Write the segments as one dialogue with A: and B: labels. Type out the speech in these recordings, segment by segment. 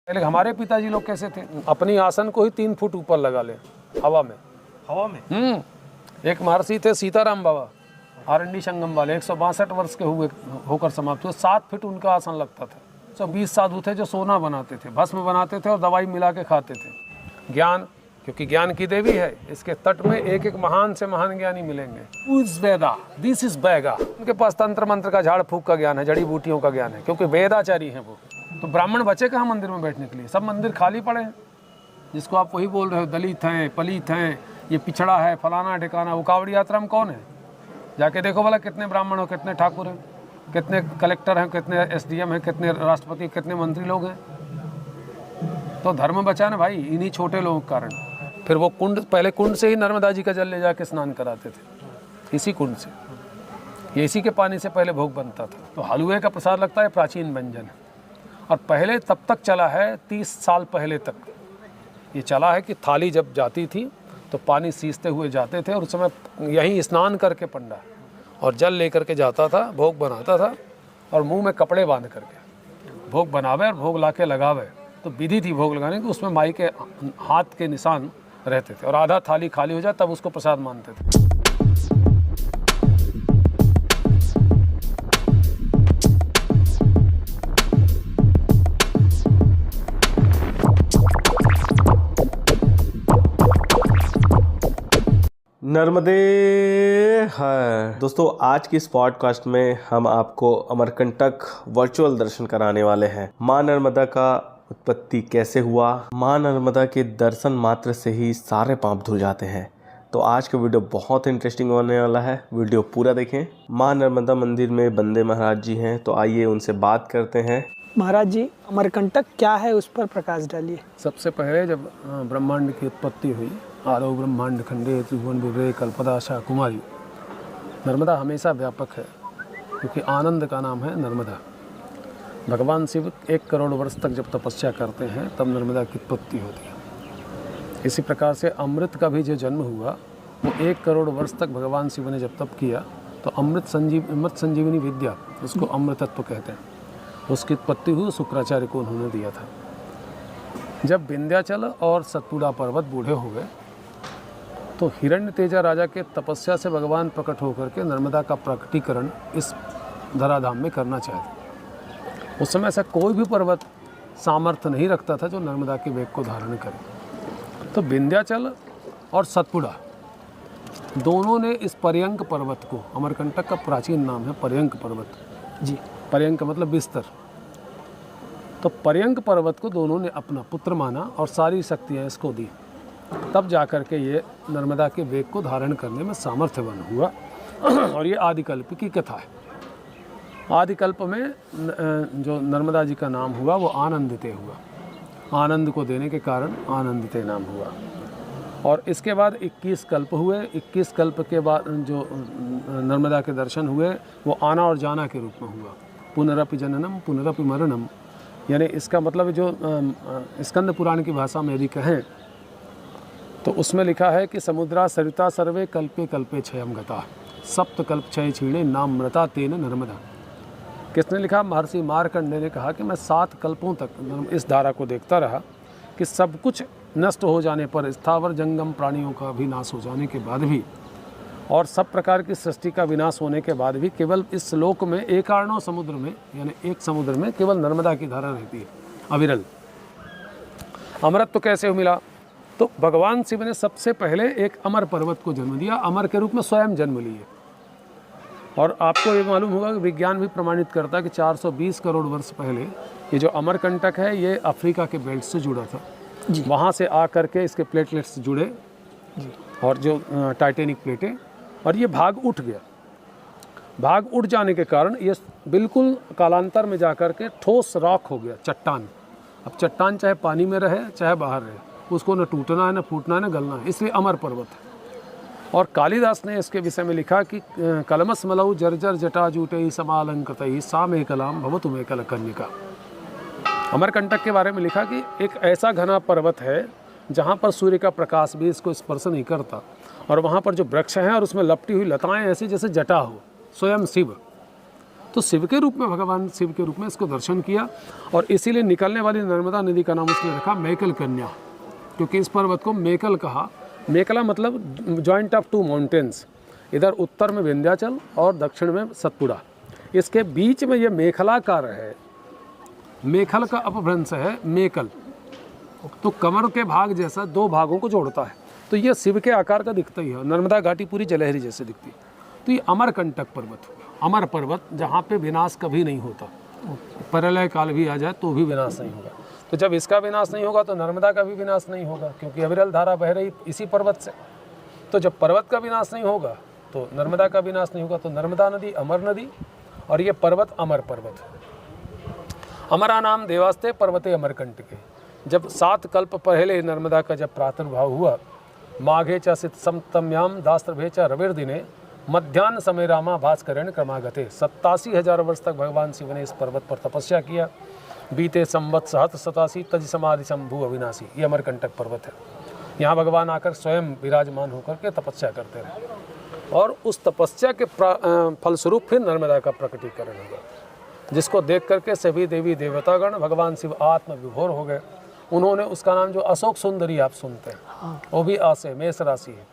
A: पहले हमारे पिताजी लोग कैसे थे, अपनी आसन को ही 3 फुट ऊपर लगा ले हवा में। एक महर्षि थे सीताराम बाबा, आरंडी संगम वाले, 162 वर्ष के होकर समाप्त हुए। 7 फीट उनका आसन लगता था। 120 साधु थे जो सोना बनाते थे, भस्म बनाते थे और दवाई मिला के खाते थे। ज्ञान, क्योंकि ज्ञान की देवी है, इसके तट में एक एक महान से महान ज्ञानी मिलेंगे। वेदा, दिस इज बैगा। उनके पास तंत्र मंत्र का, झाड़ फूक का ज्ञान है, जड़ी बूटियों का ज्ञान है, क्योंकि वेदाचारी हैं वो। तो ब्राह्मण बचे कहाँ मंदिर में बैठने के लिए? सब मंदिर खाली पड़े हैं। जिसको आप वही बोल रहे हो, दलित हैं, पलित हैं, ये पिछड़ा है, फलाना ठिकाना। वो कावड़ी यात्रा में कौन है? जाके देखो भला कितने ब्राह्मण हो, कितने ठाकुर हैं, कितने कलेक्टर हैं, कितने SDM हैं, कितने राष्ट्रपति, कितने मंत्री लोग हैं। तो धर्म बचा ना भाई, इन्हीं छोटे लोगों के कारण। फिर वो कुंड, पहले कुंड से ही नर्मदा जी का जल ले जाके स्नान कराते थे, इसी कुंड से। ये इसी के पानी से पहले भोग बनता था। तो हलवे का प्रसाद लगता है प्राचीन व्यंजन, और पहले तब तक चला है 30 साल पहले तक ये चला है कि थाली जब जाती थी तो पानी सींचते हुए जाते थे, और उस समय यहीं स्नान करके पंडा और जल लेकर के जाता था, भोग बनाता था, और मुंह में कपड़े बांध करके भोग बनावे और भोग लाके लगावे। तो विधि थी भोग लगाने की, उसमें माई के हाथ के निशान रहते थे, और आधा थाली खाली हो जाए तब उसको प्रसाद मानते थे।
B: नर्मदे है दोस्तों, आज की इस पॉडकास्ट में हम आपको अमरकंटक वर्चुअल दर्शन कराने वाले हैं। माँ नर्मदा का उत्पत्ति कैसे हुआ, माँ नर्मदा के दर्शन मात्र से ही सारे पाप धुल जाते हैं। तो आज का वीडियो बहुत इंटरेस्टिंग होने वाला है, वीडियो पूरा देखें। माँ नर्मदा मंदिर में बंदे महाराज जी हैं, तो आइए उनसे बात करते हैं।
C: महाराज जी, अमरकंटक क्या है, उस पर प्रकाश डालिए।
A: सबसे पहले जब ब्रह्मांड की उत्पत्ति हुई, आरो ब्रह्मांड खंडे त्रिभुवन विवरे कल्पदाशा कुमारी। नर्मदा हमेशा व्यापक है, क्योंकि आनंद का नाम है नर्मदा। भगवान शिव 1 करोड़ वर्ष तक जब तपस्या करते हैं तब नर्मदा की उत्पत्ति होती है। इसी प्रकार से अमृत का भी जो जन्म हुआ वो 1 करोड़ वर्ष तक भगवान शिव ने जब तप किया, तो अमृत संजीवनी विद्या, उसको अमृतत्व कहते हैं, उसकी उत्पत्ति हुई शुक्राचार्य को उन्होंने दिया था। जब विंध्याचल और सतपुड़ा पर्वत बूढ़े हो गए तो हिरण्य तेजा राजा के तपस्या से भगवान प्रकट होकर के नर्मदा का प्रकटीकरण इस धराधाम में करना चाहते। उस समय ऐसा कोई भी पर्वत सामर्थ्य नहीं रखता था जो नर्मदा के वेग को धारण करे। तो विंध्याचल और सतपुड़ा दोनों ने इस पर्यंक पर्वत को, अमरकंटक का प्राचीन नाम है पर्यंक पर्वत जी, पर्यंक मतलब बिस्तर। तो पर्यंक पर्वत को दोनों ने अपना पुत्र माना और सारी शक्तियाँ इसको दी। तब जाकर के ये नर्मदा के वेग को धारण करने में सामर्थ्यवान हुआ। और ये आदिकल्प की कथा है। आदिकल्प में जो नर्मदा जी का नाम हुआ वो आनंदिते हुआ। आनंद को देने के कारण आनंदिते नाम हुआ। और इसके बाद 21 कल्प हुए। 21 कल्प के बाद जो नर्मदा के दर्शन हुए वो आना और जाना के रूप में हुआ। पुनरपि जननम पुनरपि मरणम, यानी इसका मतलब जो स्कंद पुराण की भाषा में यदि कहें तो उसमें लिखा है कि समुद्रा सरिता सर्वे कल्पे कल्पे क्षयम गता, सप्त कल्प क्षय क्षीणे नाम मृता तेन नर्मदा। किसने लिखा? महर्षि मार्कंडेय ने कहा कि मैं 7 कल्पों तक इस धारा को देखता रहा कि सब कुछ नष्ट हो जाने पर, स्थावर जंगम प्राणियों का भी नाश हो जाने के बाद भी, और सब प्रकार की सृष्टि का विनाश होने के बाद भी, केवल इस श्लोक में एकार्णव समुद्र में, यानी एक समुद्र में केवल नर्मदा की धारा रहती है अविरल। अमरत्व तो कैसे मिला? तो भगवान शिव ने सबसे पहले एक अमर पर्वत को जन्म दिया, अमर के रूप में स्वयं जन्म लिए। और आपको ये मालूम होगा कि विज्ञान भी प्रमाणित करता है कि 420 करोड़ वर्ष पहले ये जो अमरकंटक है ये अफ्रीका के बेल्ट से जुड़ा था जी। वहाँ से आकर के इसके प्लेटलेट्स जुड़े जी, और जो टाइटेनिक प्लेटें, और ये भाग उठ गया। भाग उठ जाने के कारण ये बिल्कुल कालांतर में जाकर के ठोस रॉक हो गया, चट्टान। अब चट्टान चाहे पानी में रहे चाहे बाहर रहे, उसको न टूटना है, न फूटना है, न गलना है, इसलिए अमर पर्वत है। और कालिदास ने इसके विषय में लिखा कि कलमस मलऊ जर्जर जटा जूटे समालंकृत सा में कलाम भवतु में कल कन्यका। अमरकंटक के बारे में लिखा कि एक ऐसा घना पर्वत है जहाँ पर सूर्य का प्रकाश भी इसको स्पर्श नहीं करता, और वहाँ पर जो वृक्ष हैं और उसमें लपटी हुई लताएं ऐसी जैसे जटा हो, स्वयं शिव। तो शिव के रूप में, भगवान शिव के रूप में इसको दर्शन किया और इसीलिए निकलने वाली नर्मदा नदी का नाम उसने रखा मेकल कन्या, क्योंकि इस पर्वत को मेकल कहा। मेकला मतलब जॉइंट ऑफ टू माउंटेन्स, इधर उत्तर में विंध्याचल और दक्षिण में सतपुड़ा, इसके बीच में ये मेखलाकार है। मेखल का अपभ्रंश है मेकल, तो कमर के भाग जैसा दो भागों को जोड़ता है, तो ये शिव के आकार का दिखता ही है। नर्मदा घाटी पूरी जलहरी जैसे दिखती है। तो ये अमरकंटक पर्वत हुआ, अमर पर्वत, जहाँ पे विनाश कभी नहीं होता, प्रलय काल भी आ जाए तो भी विनाश नहीं होगा। तो जब इसका विनाश नहीं होगा तो नर्मदा का भी विनाश नहीं होगा, क्योंकि अविरल धारा बह रही इसी पर्वत से। तो जब पर्वत का विनाश नहीं होगा तो नर्मदा का विनाश नहीं होगा। तो नर्मदा नदी अमर नदी और ये पर्वत अमर पर्वत है। अमरा नाम देवास्ते पर्वते अमरकंटके। जब 7 कल्प पहले नर्मदा का जब प्रादुर्भाव हुआ, माघे च सित समतम्याम दास्त्रभे च रविर दिने मध्यान्ह समय रामा भास्करण क्रमागते। 87,000 वर्ष तक भगवान शिव ने इस पर्वत पर तपस्या किया। बीते संवत 87 तज समाधि शंभु अविनाशी, ये अमरकंटक पर्वत है। यहाँ भगवान आकर स्वयं विराजमान होकर के तपस्या करते रहे और उस तपस्या के फलस्वरूप फिर नर्मदा का प्रकटीकरण हुआ, जिसको देख करके सभी देवी देवतागण भगवान शिव आत्म विभोर हो गए। उन्होंने उसका नाम जो अशोक सुंदरी आप सुनते हैं, वो भी आ से मेष राशि है।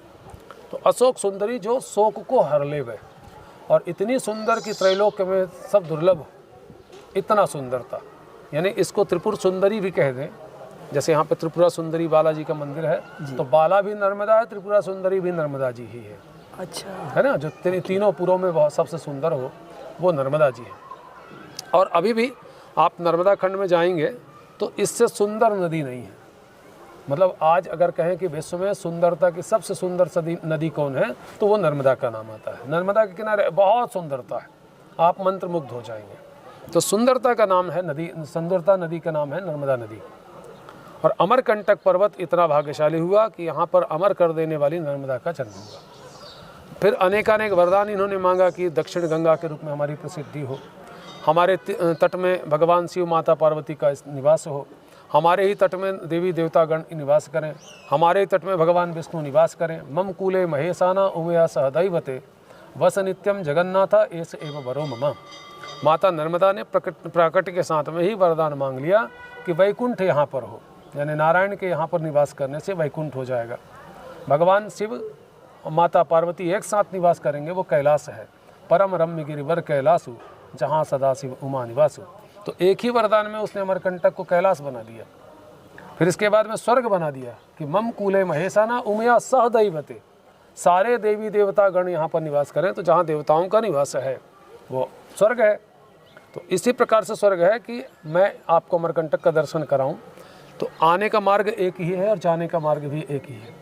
A: तो अशोक सुंदरी जो शोक को हर ले गए, और इतनी सुंदर कि त्रैलोक्य में सब दुर्लभ, इतना सुंदरता, यानी इसको त्रिपुर सुंदरी भी कह दें। जैसे यहाँ पे त्रिपुरा सुंदरी बालाजी का मंदिर है, तो बाला भी नर्मदा है, त्रिपुरा सुंदरी भी नर्मदा जी ही है।
C: अच्छा,
A: है ना, जो तीनों पुरों में बहुत सबसे सुंदर हो वो नर्मदा जी है। और अभी भी आप नर्मदा खंड में जाएंगे तो इससे सुंदर नदी नहीं है। मतलब आज अगर कहें कि विश्व में सुंदरता की सबसे सुंदर नदी कौन है, तो वो नर्मदा का नाम आता है। नर्मदा के किनारे बहुत सुंदरता है, आप मंत्रमुग्ध हो जाएंगे। तो सुंदरता का नाम है नदी, सुंदरता नदी का नाम है नर्मदा नदी। और अमरकंटक पर्वत इतना भाग्यशाली हुआ कि यहाँ पर अमर कर देने वाली नर्मदा का जन्म हुआ। फिर अनेकानेक वरदान इन्होंने मांगा कि दक्षिण गंगा के रूप में हमारी प्रसिद्धि हो, हमारे तट में भगवान शिव माता पार्वती का निवास हो, हमारे ही तट में देवी देवतागण निवास करें, हमारे तट में भगवान विष्णु निवास करें। मम कूले महेशाना उमया सहदैवते वस नित्यम जगन्नाथ एस एव वरो मम। माता नर्मदा ने प्राकट्य के साथ में ही वरदान मांग लिया कि वैकुंठ यहाँ पर हो, यानी नारायण के यहाँ पर निवास करने से वैकुंठ हो जाएगा। भगवान शिव और माता पार्वती एक साथ निवास करेंगे, वो कैलाश है, परम रम्य गिरिवर कैलासु जहाँ सदाशिव उमा निवासु। तो एक ही वरदान में उसने अमरकंटक को कैलाश बना दिया। फिर इसके बाद में स्वर्ग बना दिया कि मम कूले महेशाना उमया सहदैवते, सारे देवी देवता गण यहाँ पर निवास करें। तो जहाँ देवताओं का निवास है वो स्वर्ग है। तो इसी प्रकार से स्वर्ग है कि मैं आपको अमरकंटक का दर्शन कराऊं, तो आने का मार्ग एक ही है और जाने का मार्ग भी एक ही है।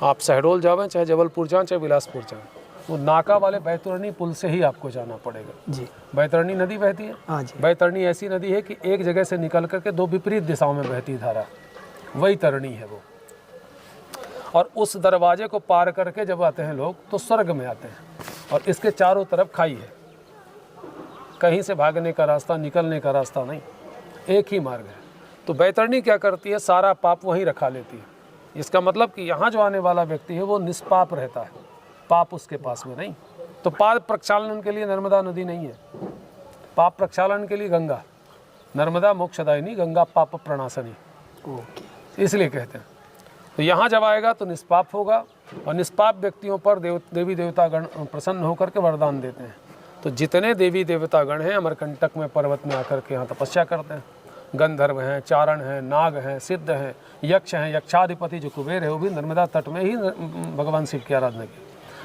A: आप शहडोल जावें, चाहे जबलपुर जाएं, चाहे बिलासपुर जाएं, वो नाका वाले बैतरणी पुल से ही आपको जाना पड़ेगा
C: जी।
A: बैतरणी नदी बहती है।
C: हाँ जी।
A: बैतरणी ऐसी नदी है कि एक जगह से निकल करके दो विपरीत दिशाओं में बहती धारा, वही तरणी है वो। और उस दरवाजे को पार करके जब आते हैं लोग तो स्वर्ग में आते हैं, और इसके चारों तरफ खाई है, कहीं से भागने का रास्ता, निकलने का रास्ता नहीं, एक ही मार्ग है। तो बैतरणी क्या करती है, सारा पाप वहीं रखा लेती है। इसका मतलब कि यहाँ जो आने वाला व्यक्ति है वो निष्पाप रहता है, पाप उसके पास में नहीं। तो पाप प्रक्षालन के लिए नर्मदा नदी नहीं है, पाप प्रक्षालन के लिए गंगा। नर्मदा मोक्षदायिनी, गंगा पाप प्रणाशनी, इसलिए कहते हैं। तो यहाँ जब आएगा तो निष्पाप होगा, और निष्पाप व्यक्तियों पर देवी देवतागण प्रसन्न होकर के वरदान देते हैं। तो जितने देवी देवतागण हैं अमरकंटक में पर्वत में आकर के यहाँ तपस्या करते हैं। गंधर्व हैं, चारण हैं, नाग हैं, सिद्ध हैं, यक्ष हैं, यक्षाधिपति जो कुबेर है वो भी नर्मदा तट में ही भगवान शिव की आराधना की।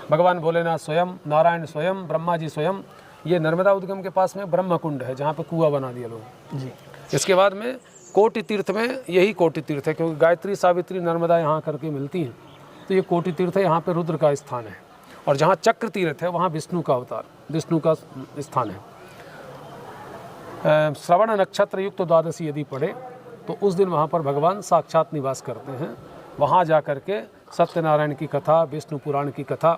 A: भगवान भोलेनाथ स्वयं, नारायण स्वयं, ब्रह्मा जी स्वयं। ये नर्मदा उद्गम के पास में ब्रह्म कुंड है जहाँ पे कुआं बना दिया लोग जी। इसके बाद में कोटि तीर्थ में यही कोटि तीर्थ है, क्योंकि गायत्री सावित्री नर्मदा यहाँ करके मिलती हैं। तो ये कोटि तीर्थ है, यहाँ पे रुद्र का स्थान है। और जहाँ चक्र तीर्थ है वहाँ विष्णु का अवतार, विष्णु का स्थान है। श्रवण नक्षत्र युक्त द्वादशी यदि पढ़े तो उस दिन वहाँ पर भगवान साक्षात निवास करते हैं। वहाँ जा कर के सत्यनारायण की कथा, विष्णु पुराण की कथा,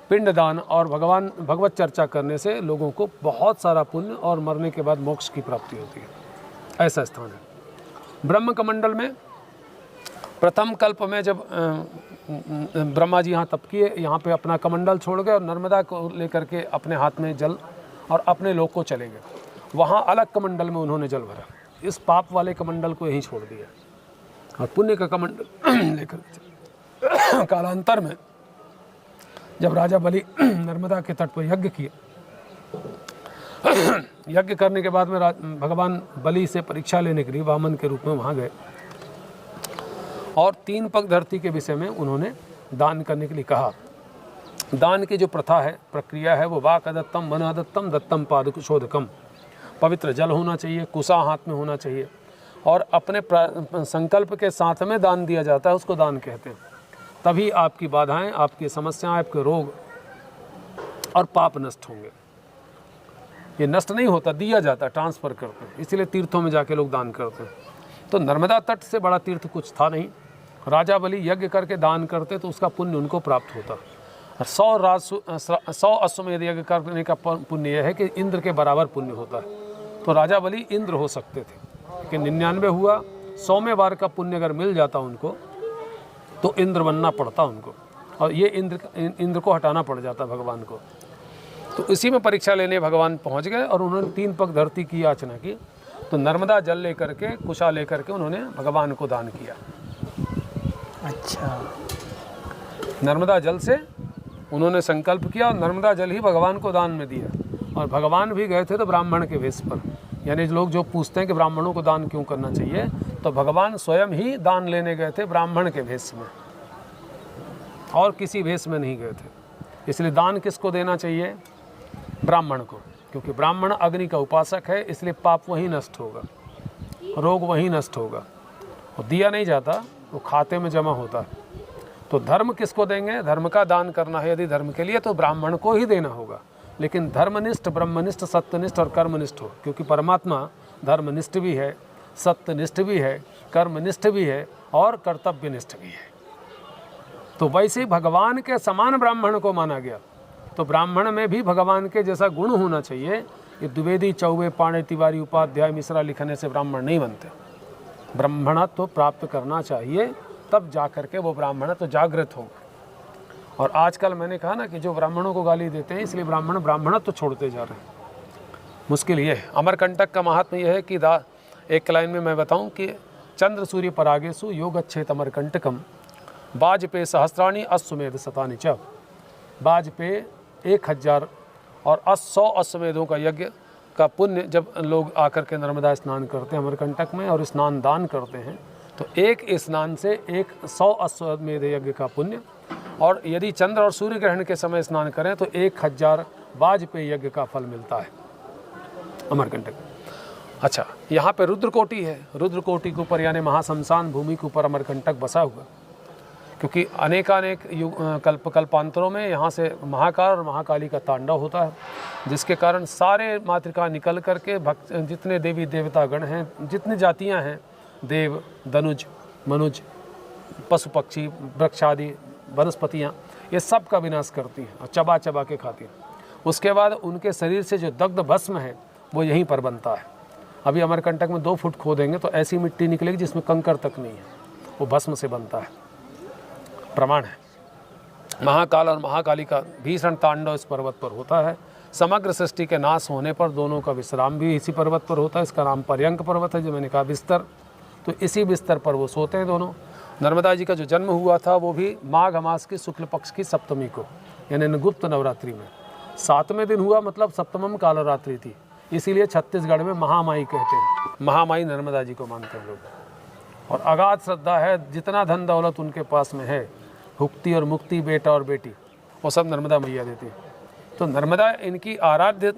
A: पिंडदान और भगवत चर्चा करने से लोगों को बहुत सारा पुण्य और मरने के बाद मोक्ष की प्राप्ति होती है। ऐसा स्थान है। ब्रह्म कमंडल में प्रथम कल्प में जब ब्रह्मा जी यहाँ तप किए, यहाँ पे अपना कमंडल छोड़ गए और नर्मदा को लेकर के अपने हाथ में जल और अपने लोक को चले गए। वहाँ अलग कमंडल में उन्होंने जल भरा, इस पाप वाले कमंडल को यहीं छोड़ दिया और पुण्य का कमंडल लेकर चले। कालांतर में जब राजा बलि नर्मदा के तट पर यज्ञ किए, यज्ञ करने के बाद में भगवान बलि से परीक्षा लेने के लिए वामन के रूप में वहाँ गए और 3 पग धरती के विषय में उन्होंने दान करने के लिए कहा। दान की जो प्रथा है, प्रक्रिया है, वो वाक अदत्तम, मन अदत्तम, दत्तम पादकुशोदकम। पवित्र जल होना चाहिए, कुसा हाथ में होना चाहिए और अपने संकल्प के साथ में दान दिया जाता है, उसको दान कहते हैं। तभी आपकी बाधाएं, आपकी समस्याएं, आपके रोग और पाप नष्ट होंगे। ये नष्ट नहीं होता, दिया जाता, ट्रांसफ़र करते हैं, इसीलिए तीर्थों में जाके लोग दान करते हैं। तो नर्मदा तट से बड़ा तीर्थ कुछ था नहीं। राजा बलि यज्ञ करके दान करते तो उसका पुण्य उनको प्राप्त होता। 100 अश्वमेध यज्ञ करने का पुण्य यह है कि इंद्र के बराबर पुण्य होता है। तो राजा बलि इंद्र हो सकते थे, लेकिन 99 हुआ। 100वें बार का पुण्य अगर मिल जाता उनको तो इंद्र बनना पड़ता उनको, और ये इंद्र को हटाना पड़ जाता भगवान को। तो इसी में परीक्षा लेने भगवान पहुंच गए और उन्होंने 3 पग धरती की याचना की। तो नर्मदा जल लेकर के, कुशा लेकर के उन्होंने भगवान को दान किया।
C: अच्छा,
A: नर्मदा जल से उन्होंने संकल्प किया और नर्मदा जल ही भगवान को दान में दिया। और भगवान भी गए थे तो ब्राह्मण के वेश पर, यानी लोग जो पूछते हैं कि ब्राह्मणों को दान क्यों करना चाहिए, तो भगवान स्वयं ही दान लेने गए थे ब्राह्मण के वेश में, और किसी वेश में नहीं गए थे। इसलिए दान किसको देना चाहिए? ब्राह्मण को, क्योंकि ब्राह्मण अग्नि का उपासक है, इसलिए पाप वहीं नष्ट होगा, रोग वहीं नष्ट होगा। और दिया नहीं जाता, वो खाते में जमा होता है। तो धर्म किसको देंगे? धर्म का दान करना है यदि धर्म के लिए, तो ब्राह्मण को ही देना होगा। लेकिन धर्मनिष्ठ, ब्रह्मनिष्ठ, सत्यनिष्ठ और कर्मनिष्ठ हो, क्योंकि परमात्मा धर्मनिष्ठ भी है, सत्यनिष्ठ भी है, कर्मनिष्ठ भी है और कर्तव्यनिष्ठ भी है। तो वैसे ही भगवान के समान ब्राह्मण को माना गया। तो ब्राह्मण में भी भगवान के जैसा गुण होना चाहिए। ये द्विवेदी, चौबे, पाणे, तिवारी, उपाध्याय, मिश्रा लिखने से ब्राह्मण नहीं बनते। ब्राह्मणत्व तो प्राप्त करना चाहिए, तब जा कर के वो ब्राह्मणत्व जागृत होगा। और आजकल मैंने कहा ना कि जो ब्राह्मणों को गाली देते हैं, इसलिए ब्राह्मणत्व तो छोड़ते जा रहे हैं। मुश्किल ये है। अमरकंटक का महात्मा यह है कि एक लाइन में मैं बताऊं कि चंद्र सूर्य परागेशु योगच्छेत अमरकंटकम वाजपेय सहस्राणी अश्वमेध शतानि च। वाजपेय 1000 और 100 अश्वमेधों का यज्ञ का पुण्य जब लोग आकर के नर्मदा स्नान करते हैं अमरकंटक में और स्नान दान करते हैं, तो एक स्नान से 100 अश्वमेध यज्ञ का पुण्य, और यदि चंद्र और सूर्य ग्रहण के समय स्नान करें तो 1000 वाजपेय यज्ञ का फल मिलता है अमरकंटक। अच्छा, यहाँ पे रुद्रकोटि है। रुद्रकोटि के ऊपर यानी महाशमशान भूमि के ऊपर अमरकंटक बसा हुआ, क्योंकि अनेकानेक कल्पांतरों में यहाँ से महाकाल और महाकाली का तांडव होता है, जिसके कारण सारे मातृका निकल करके भक्त जितने देवी देवता गण हैं, जितनी जातियाँ हैं, देव, दनुज, मनुज, पशु पक्षी, वृक्षादि, वनस्पतियाँ, ये सब का विनाश करती हैं और चबा चबा के खाती हैं। उसके बाद उनके शरीर से जो दग्ध भस्म है वो यहीं पर बनता है। अभी अमरकंटक में 2 फुट खोदेंगे तो ऐसी मिट्टी निकलेगी जिसमें कंकड़ तक नहीं है, वो भस्म से बनता है। प्रमाण है। महाकाल और महाकाली का भीषण तांडव इस पर्वत पर होता है। समग्र सृष्टि के नाश होने पर दोनों का विश्राम भी इसी पर्वत पर होता है। इसका नाम पर्यंक पर्वत है, जो मैंने कहा बिस्तर। तो इसी बिस्तर पर वो सोते हैं दोनों। नर्मदा जी का जो जन्म हुआ था वो भी माघ मास की शुक्ल पक्ष की सप्तमी को, यानी गुप्त नवरात्रि में 7वें दिन हुआ, मतलब सप्तमम कालरात्रि थी। इसीलिए छत्तीसगढ़ में महामाई कहते हैं। महामाई नर्मदा जी को मानते हैं लोग, और अगाध श्रद्धा है। जितना धन दौलत उनके पास में है, भुक्ति और मुक्ति, बेटा और बेटी, वो सब नर्मदा मैया देती है। तो नर्मदा इनकी आराध्य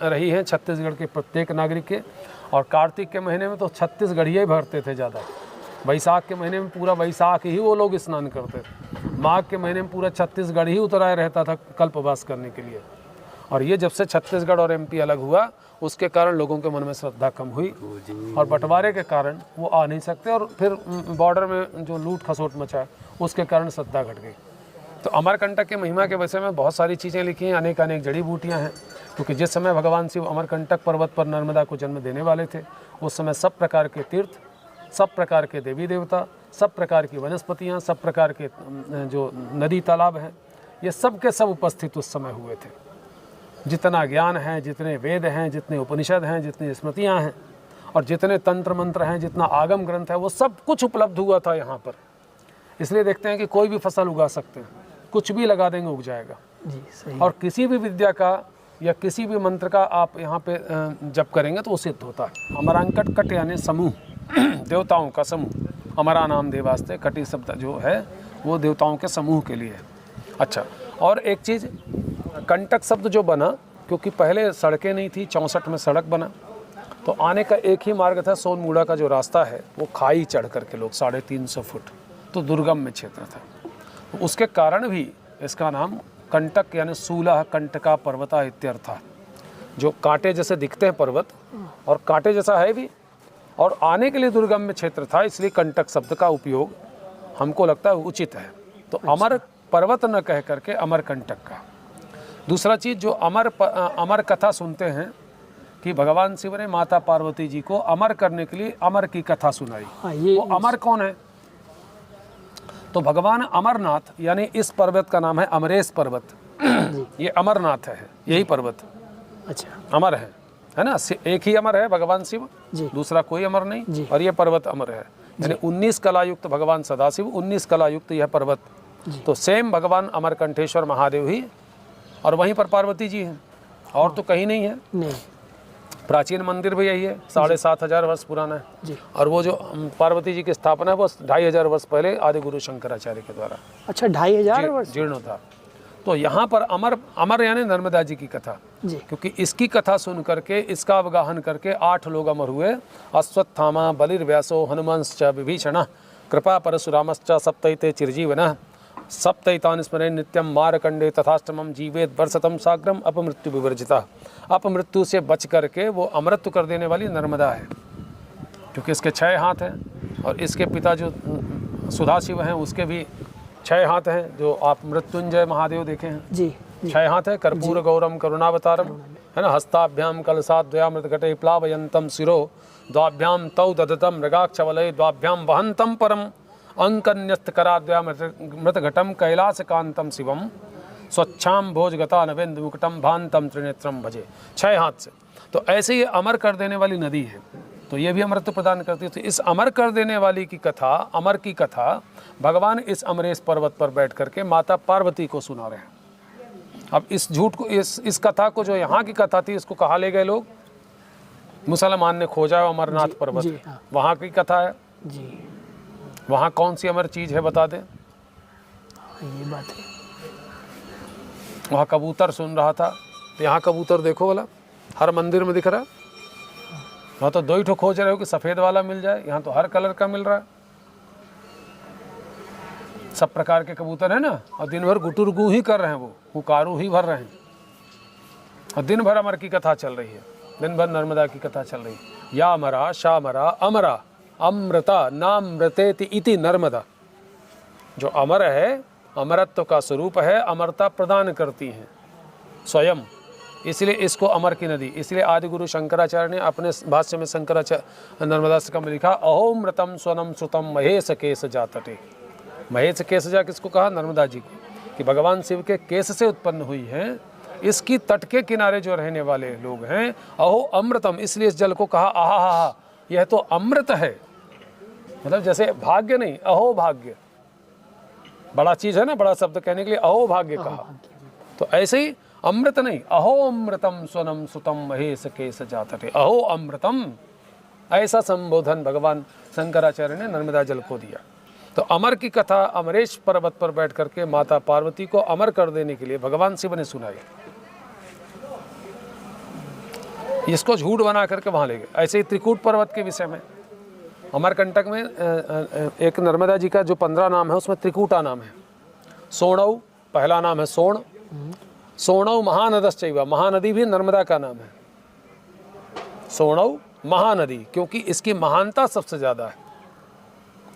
A: रही है छत्तीसगढ़ के प्रत्येक नागरिक के। और कार्तिक के महीने में तो छत्तीसगढ़िया ही भरते थे ज़्यादा। वैशाख के महीने में पूरा वैशाख ही वो लोग स्नान करते थे। माघ के महीने में पूरा छत्तीसगढ़ ही उतराया रहता था कल्पवास करने के लिए। और ये जब से छत्तीसगढ़ और एमपी अलग हुआ, उसके कारण लोगों के मन में श्रद्धा कम हुई, और बंटवारे के कारण वो आ नहीं सकते, और फिर बॉर्डर में जो लूट खसोट मचा उसके कारण श्रद्धा घट गई। तो अमरकंटक के महिमा के विषय में बहुत सारी चीज़ें लिखी हैं, अनेक अनेक जड़ी बूटियाँ हैं। क्योंकि जिस समय भगवान शिव अमरकंटक पर्वत पर नर्मदा को जन्म देने वाले थे, उस समय सब प्रकार के तीर्थ, सब प्रकार के देवी देवता, सब प्रकार की वनस्पतियाँ, सब प्रकार के जो नदी तालाब हैं, ये सब के सब उपस्थित उस समय हुए थे। जितना ज्ञान है, जितने वेद हैं, जितने उपनिषद हैं, जितनी स्मृतियाँ हैं और जितने तंत्र मंत्र हैं, जितना आगम ग्रंथ है, वो सब कुछ उपलब्ध हुआ था यहाँ पर। इसलिए देखते हैं कि कोई भी फसल उगा सकते हैं, कुछ भी लगा देंगे उग जाएगा।
C: जी सही।
A: और किसी भी विद्या का या किसी भी मंत्र का आप यहाँ पे जप करेंगे तो वो सिद्ध होता है। अमरांकट कट यानी समूह, देवताओं का समूह। अमरा नाम देवास्ते, कटी शब्द जो है वो देवताओं के समूह के लिए है। अच्छा, और एक चीज़, कंटक शब्द जो बना, क्योंकि पहले सड़कें नहीं थी, 64 में सड़क बना, तो आने का एक ही मार्ग था, सोनमुड़ा का जो रास्ता है वो खाई चढ़ करके लोग 350 फुट, तो दुर्गम में क्षेत्र था। तो उसके कारण भी इसका नाम कंटक यानी सूला कंटका पर्वता इत्यर्था। जो कांटे जैसे दिखते हैं पर्वत, और कांटे जैसा है भी, और आने के लिए दुर्गम में क्षेत्र था, इसलिए कंटक शब्द का उपयोग हमको लगता है उचित है। तो अमर पर्वत न कह करके अमरकंटक का। दूसरा चीज़, जो अमर कथा सुनते हैं कि भगवान शिव ने माता पार्वती जी को अमर करने के लिए अमर की कथा सुनाई।
C: हाँ, ये
A: वो अमर कौन है? तो भगवान अमरनाथ, यानी इस पर्वत का नाम है अमरेश पर्वत। ये अमरनाथ है, यही पर्वत
C: अच्छा
A: अमर है ना। एक ही अमर है भगवान शिव,
C: जी।
A: दूसरा कोई अमर नहीं,
C: जी।
A: और ये पर्वत अमर है। यानी 19 कला युक्त भगवान सदाशिव, 19 कला युक्त यह पर्वत। तो सेम भगवान अमरकंठेश्वर महादेव ही, और वहीं पर पार्वती जी हैं, और तो कहीं नहीं है।
C: नहीं।
A: प्राचीन मंदिर भी यही है, 7500 वर्ष पुराना है
C: जी।
A: और वो जो पार्वती जी की स्थापना है वो 2500 वर्ष पहले आदि गुरु शंकराचार्य के द्वारा
C: अच्छा 2500 वर्ष
A: जीर्ण था। तो यहाँ पर अमर यानी नर्मदा जी की कथा,
C: जी।
A: क्योंकि इसकी कथा सुन करके, इसका अवगाहन करके 8 लोग अमर हुए। अश्वत्थामा, बलिर्व्यासो, हनुमांश्च, विभीषण, कृपा परशुरामश्च, सप्तैते चिरजीवनः, सप्तैतान् स्मरेन् नित्यं, मारकंडे तथाष्टमं जीवेत वर्षतम साग्रम, अपमृत्यु विवर्जिता। अपमृत्यु से बच करके वो अमृत कर देने वाली नर्मदा है, क्योंकि इसके 6 हाथ हैं, और इसके पिता जो सुधाशिव हैं उसके भी 6 हाथ हैं, जो आप मृत्युंजय महादेव देखे हैं।
C: जी।
A: 6 हाथ है। कर्पूर गौरम करुणावतारम, है ना। हस्ताभ्याम कलशाद्वयामृत घटे प्लावयंतम शिरो, द्वाभ्याम तौ ददतम मृगाक्षवलय, द्वाभ्याम वहंतम परम, अंकन्यस्तकराद्वयामृत घटम कैलासकांतम शिवम, स्वच्छाम भोजगता नवेंद्र मुकुटम भांतम त्रिनेत्रम भजे। 6 हाथ से। तो ऐसे ही अमर कर देने वाली नदी है, तो ये भी अमृत प्रदान करती है। तो इस अमर कर देने वाली की कथा, अमर की कथा भगवान इस अमरेश पर्वत पर बैठ करके माता पार्वती को सुना रहे हैं। अब इस झूठ को, इस कथा को, जो यहाँ की कथा थी, इसको कहाँ ले गए लोग? मुसलमान ने खोजा है अमरनाथ पर्वत,
C: जी, हाँ।
A: वहाँ की कथा है।
C: जी
A: वहाँ कौन सी अमर चीज़ है बता दें?
C: ये बात है।
A: वहाँ कबूतर सुन रहा था, तो यहाँ कबूतर देखो वाला हर मंदिर में दिख रहा है। वहाँ तो 2 ही ठो खोज रहे हो कि सफ़ेद वाला मिल जाए, यहाँ तो हर कलर का मिल रहा है। सब प्रकार के कबूतर है ना, और दिन भर गुटुरगू ही कर रहे हैं, वो हुकारू ही भर रहे हैं, और दिन भर अमर की कथा चल रही है, दिन भर नर्मदा की कथा चल रही है। या अमरा शामरा अमरा अमृता नामृतेति इति नर्मदा। जो अमर है, अमरत्व का स्वरूप है, अमरता प्रदान करती हैं स्वयं, इसलिए इसको अमर की नदी। इसलिए आदि गुरु शंकराचार्य ने अपने भाष्य में शंकराचार्य नर्मदा से में लिखा, अहोमृतम स्वनम श्रुतम महेश केश जातटे। महेश केश जा किसको कहा? नर्मदा जी को, कि भगवान शिव के केश से उत्पन्न हुई हैं। इसकी तट के किनारे जो रहने वाले लोग हैं, अहो अमृतम, इसलिए इस जल को कहा आहा, यह तो अमृत है। मतलब जैसे भाग्य नहीं, अहो भाग्य, बड़ा चीज है ना, बड़ा शब्द कहने के लिए अहो भाग्य कहा। तो ऐसे ही अमृत नहीं, अहो अमृतम स्वनम सुतम महेश केश जातटे, अहो अमृतम, ऐसा संबोधन भगवान शंकराचार्य ने नर्मदा जल को दिया। तो अमर की कथा अमरेश पर्वत पर बैठ करके माता पार्वती को अमर कर देने के लिए भगवान शिव ने सुनाई। इसको झूठ बना करके वहां ले गए। ऐसे ही त्रिकूट पर्वत के विषय में, अमरकंटक में एक नर्मदा जी का जो 15 नाम है उसमें त्रिकूटा नाम है। सोणौ पहला नाम है सोण, सोणौ महानदश्चैव, महानदी भी नर्मदा का नाम है। सोणौ महानदी, क्योंकि इसकी महानता सबसे ज़्यादा है।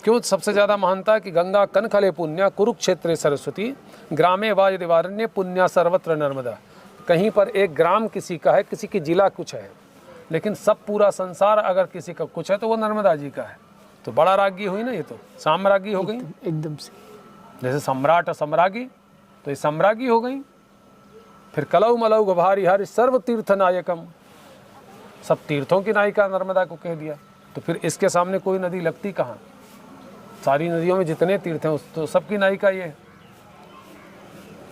A: क्यों सबसे ज़्यादा महानता है? कि गंगा कनखले पुण्या कुरुक्षेत्रे सरस्वती, ग्रामे वायुदेवारण्य पुण्या सर्वत्र नर्मदा। कहीं पर एक ग्राम किसी का है, किसी की जिला कुछ है, लेकिन सब पूरा संसार अगर किसी का कुछ है तो वो नर्मदा जी का है। तो बड़ा राज्ञी हुई ना, ये तो साम्राज्ञी हो गई
C: एकदम से।
A: जैसे सम्राट और सम्राज्ञी, तो ये सम्राज्ञी हो गई। फिर कलौ मलौ गभारी हरि सर्व तीर्थ नायकम, सब तीर्थों की नायिका नर्मदा को कह दिया। तो फिर इसके सामने कोई नदी लगती कहाँ? सारी नदियों में जितने तीर्थ हैं उस तो सबकी नायिका ये है।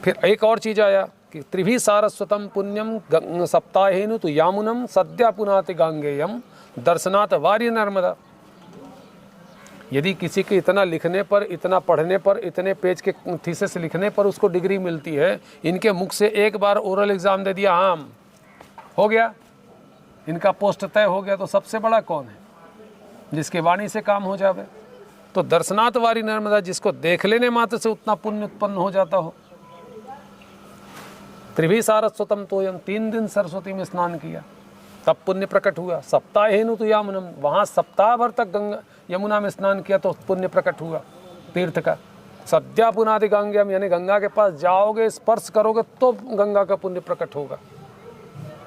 A: फिर एक और चीज़ आया कि त्रिभी सारस्वतम पुण्यम सप्ताहेनु तो यामुनम सद्या पुनाति गांगेयम दर्शनाथ वार्य नर्मदा। यदि किसी के इतना लिखने पर, इतना पढ़ने पर, इतने पेज के थीसिस लिखने पर उसको डिग्री मिलती है, इनके मुख से एक बार ओरल एग्ज़ाम दे दिया, हाँ हो गया, इनका पोस्ट तय हो गया, तो सबसे बड़ा कौन है जिसके वाणी से काम हो जावे? तो दर्शनाथ वारी नर्मदा, जिसको देख लेने मात्र से उतना पुण्य उत्पन्न हो जाता हो। त्रिभी सारस्वतम तोयम, 3 दिन सरस्वती में स्नान किया तब पुण्य प्रकट हुआ। सप्ताहेनु तो यामुनम, वहाँ सप्ताह भर तक गंगा यमुना में स्नान किया तो पुण्य प्रकट हुआ तीर्थ का। सद्या पुनादि गंगेयम, यानी गंगा के पास जाओगे, स्पर्श करोगे तो गंगा का पुण्य प्रकट होगा।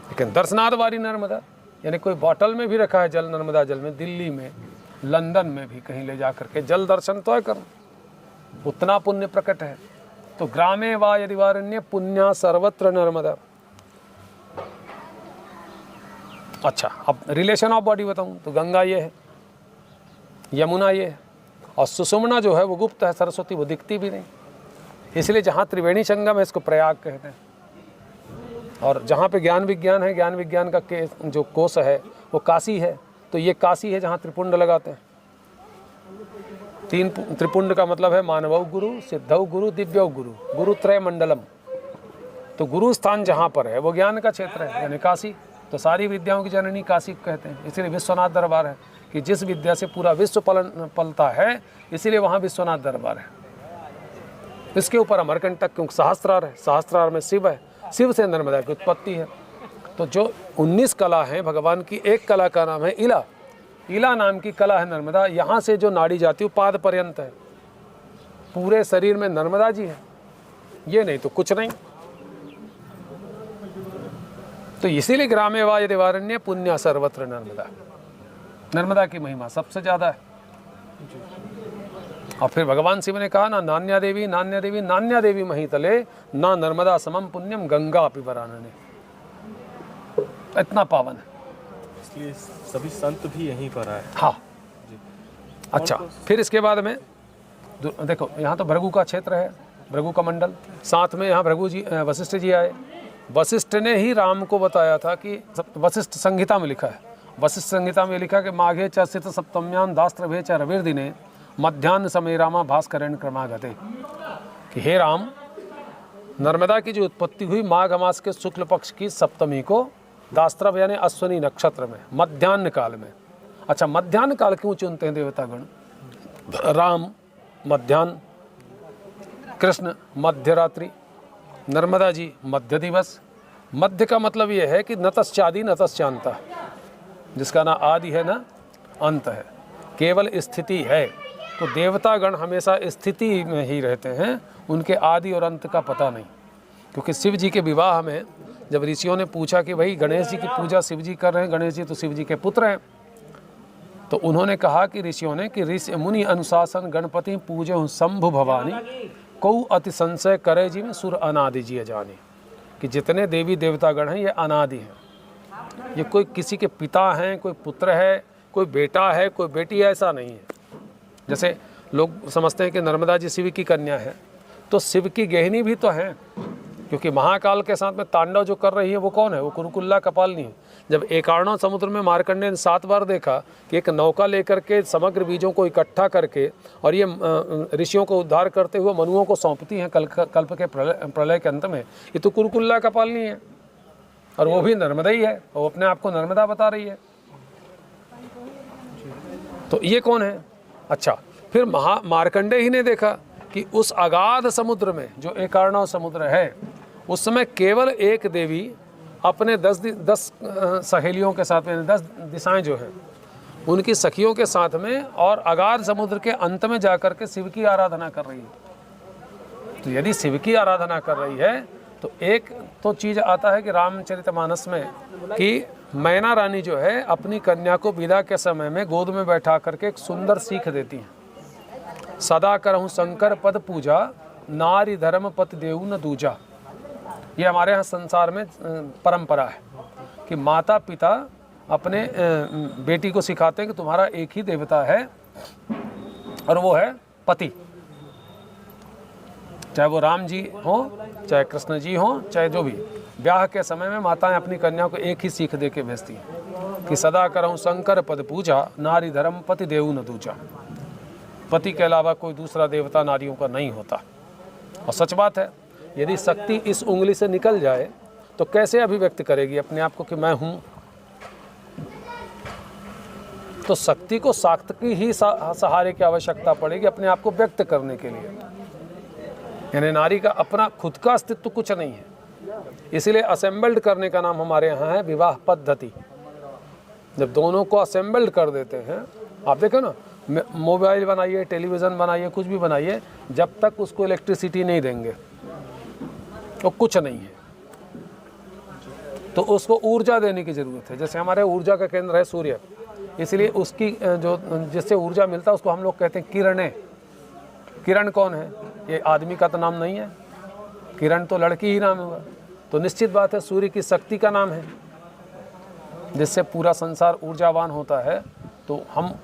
A: लेकिन दर्शनाथ वारी नर्मदा, यानी कोई बॉटल में भी रखा है जल, नर्मदा जल में, दिल्ली में, लंदन में भी कहीं ले जा करके जल दर्शन तो है करो, उतना पुण्य प्रकट है। तो ग्रामे वा यदि वारण्य पुण्या सर्वत्र नर्मदा। अच्छा, अब रिलेशन ऑफ बॉडी बताऊं तो गंगा ये है, यमुना ये है, और सुषुम्ना जो है वो गुप्त है, सरस्वती वो दिखती भी नहीं, इसलिए जहाँ त्रिवेणी संगम है इसको प्रयाग कहते हैं। और जहाँ पे ज्ञान विज्ञान है, ज्ञान विज्ञान का जो कोश है वो काशी है, तो ये काशी है जहाँ त्रिपुंड लगाते हैं। 3 त्रिपुंड का मतलब है मानवौ गुरु, सिद्धौ गुरु, दिव्यौ गुरु, गुरुत्रय मंडलम। तो गुरु स्थान जहाँ पर है वो ज्ञान का क्षेत्र है, यानी काशी। तो सारी विद्याओं की जननी काशी कहते हैं, इसीलिए विश्वनाथ दरबार है कि जिस विद्या से पूरा विश्व पलता है, इसीलिए वहाँ विश्वनाथ दरबार है। इसके ऊपर अमरकंटक, क्योंकि सहस्त्रार है, सहस्त्रार में शिव है, शिव से नर्मदा की उत्पत्ति है। तो जो 19 कला हैं भगवान की, एक कला का नाम है इला, इला नाम की कला है नर्मदा। यहाँ से जो नाड़ी जाती है पाद पर्यंत है, पूरे शरीर में नर्मदा जी है, ये नहीं तो कुछ नहीं। तो इसीलिए ग्रामे वा यदि वारण्य पुण्य सर्वत्र नर्मदा, नर्मदा की महिमा सबसे ज़्यादा है। और फिर भगवान शिव ने कहा ना, नान्या देवी नान्या देवी नान्या देवी महितले, ना नर्मदा समम पुण्यम गंगा अपि वरानने। इतना पावन है,
B: इसलिए सभी संत भी यहीं पर आए।
A: हाँ अच्छा, फिर इसके बाद में देखो, यहाँ तो भृगु का क्षेत्र है, भृगु का मंडल, साथ में यहाँ भृगु जी, वशिष्ठ जी आए। वशिष्ठ ने ही राम को बताया था कि वशिष्ठ संहिता में लिखा है, वशिष्ठ संहिता में लिखा कि माघे च स्थित सप्तम्यां दास्त्रभे च रविर्दिने मध्याह्न समय रामा भास्करेण क्रमागते, कि हे राम, नर्मदा की जो उत्पत्ति हुई माघ मास के शुक्ल पक्ष की सप्तमी को, दास्त्रभ यानी अश्विनी नक्षत्र में, मध्याह्न काल में। अच्छा, मध्याह्न काल क्यों चुनते हैं देवतागण? राम मध्याह्न, कृष्ण मध्य रात्रि, नर्मदा जी मध्य दिवस। मध्य का मतलब ये है कि नतश्चादि नतश्चांता, जिसका ना आदि है ना अंत है, केवल स्थिति है। तो देवतागण हमेशा स्थिति में ही रहते हैं, उनके आदि और अंत का पता नहीं। क्योंकि शिव जी के विवाह में जब ऋषियों ने पूछा कि भाई गणेश जी की पूजा शिव जी कर रहे हैं, गणेश जी तो शिव जी के पुत्र हैं, तो उन्होंने कहा कि ऋषियों ने कि ऋषि मुनि अनुशासन गणपति पूजे शंभु भवानी, कौ अति संशय करे जी में सुर अनादि जी जाने, कि जितने देवी देवतागण हैं ये अनादि हैं, ये कोई किसी के पिता हैं, कोई पुत्र है, कोई बेटा है, कोई बेटी है, ऐसा नहीं है। जैसे लोग समझते हैं कि नर्मदा जी शिव की कन्या है, तो शिव की गहनी भी तो है, क्योंकि महाकाल के साथ में तांडव जो कर रही है वो कौन है? वो कुरुकुल्ला कपालिनी है। जब एकार्णव समुद्र में मार्कंडेय ने 7 बार देखा कि एक नौका लेकर के समग्र बीजों को इकट्ठा करके और ये ऋषियों को उद्धार करते हुए मनुओं को सौंपती हैं कल्प के प्रलय के अंत में, ये तो कुरुकुल्ला कपालिनी है, और वो भी नर्मदा ही है, वो अपने आप को नर्मदा बता रही है। तो ये कौन है? अच्छा, फिर मार्कंडेय ही ने देखा कि उस अगाध समुद्र में जो एकार्णव समुद्र है, उस समय केवल एक देवी अपने 10 सहेलियों के साथ में, 10 दिशाएं जो हैं उनकी सखियों के साथ में, और अगाध समुद्र के अंत में जाकर के शिव की आराधना कर रही है। तो यदि शिव की आराधना कर रही है तो एक तो चीज़ आता है कि रामचरितमानस में कि मैना रानी जो है अपनी कन्या को विदा के समय में गोद में बैठा करके एक सुंदर सीख देती हैं, सदा करहूँ शंकर पद पूजा, नारी धर्म पत देऊ न दूजा। ये हमारे यहाँ संसार में परंपरा है कि माता पिता अपने बेटी को सिखाते हैं कि तुम्हारा एक ही देवता है और वो है पति। चाहे वो राम जी हो, चाहे कृष्ण जी हो, चाहे जो भी, ब्याह के समय में माताएं अपनी कन्या को एक ही सीख दे के भेजती हैं कि सदा करऊँ शंकर पद पूजा, नारी धर्म पति देव न दूजा। पति के अलावा कोई दूसरा देवता नारियों का नहीं होता। और सच बात है, यदि शक्ति इस उंगली से निकल जाए तो कैसे अभिव्यक्त करेगी अपने आप को कि मैं हूँ। तो शक्ति को साख्त की ही सहारे की आवश्यकता पड़ेगी अपने आप को व्यक्त करने के लिए। यानी नारी का अपना खुद का अस्तित्व कुछ नहीं है। इसीलिए असेंबल्ड करने का नाम हमारे यहाँ है विवाह पद्धति। जब दोनों को असेंबल्ड कर देते हैं, आप देखो ना, मोबाइल बनाइए, टेलीविज़न बनाइए, कुछ भी बनाइए, जब तक उसको इलेक्ट्रिसिटी नहीं देंगे तो कुछ नहीं है। तो उसको ऊर्जा देने की ज़रूरत है। जैसे हमारे ऊर्जा का केंद्र है सूर्य, इसलिए उसकी जो जिससे ऊर्जा मिलता है उसको हम लोग कहते हैं किरणें। किरण कौन है? ये आदमी का तो नाम नहीं है, किरण तो लड़की ही नाम होगा। तो निश्चित बात है सूर्य की शक्ति का नाम है, जिससे पूरा संसार ऊर्जावान होता है। तो हम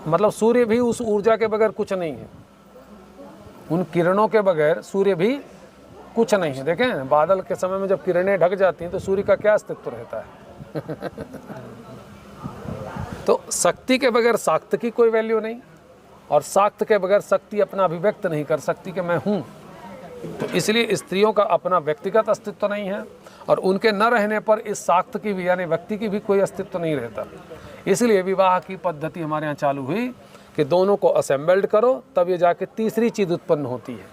A: मतलब सूर्य भी उस ऊर्जा के बगैर कुछ नहीं है, उन किरणों के बगैर सूर्य भी कुछ नहीं है। देखें, बादल के समय में जब किरणें ढक जाती हैं तो सूर्य का क्या अस्तित्व रहता है। तो शक्ति के बगैर साख्त की कोई वैल्यू नहीं, और साख्त के बगैर शक्ति अपना अभिव्यक्त नहीं कर सकती कि मैं हूँ। तो इसलिए स्त्रियों का अपना व्यक्तिगत अस्तित्व नहीं है, और उनके न रहने पर इस साख्त की भी यानी व्यक्ति की भी कोई अस्तित्व नहीं रहता। इसलिए विवाह की पद्धति हमारे यहाँ चालू हुई कि दोनों को असेंबल्ड करो, तब ये जाके तीसरी चीज़ उत्पन्न होती है,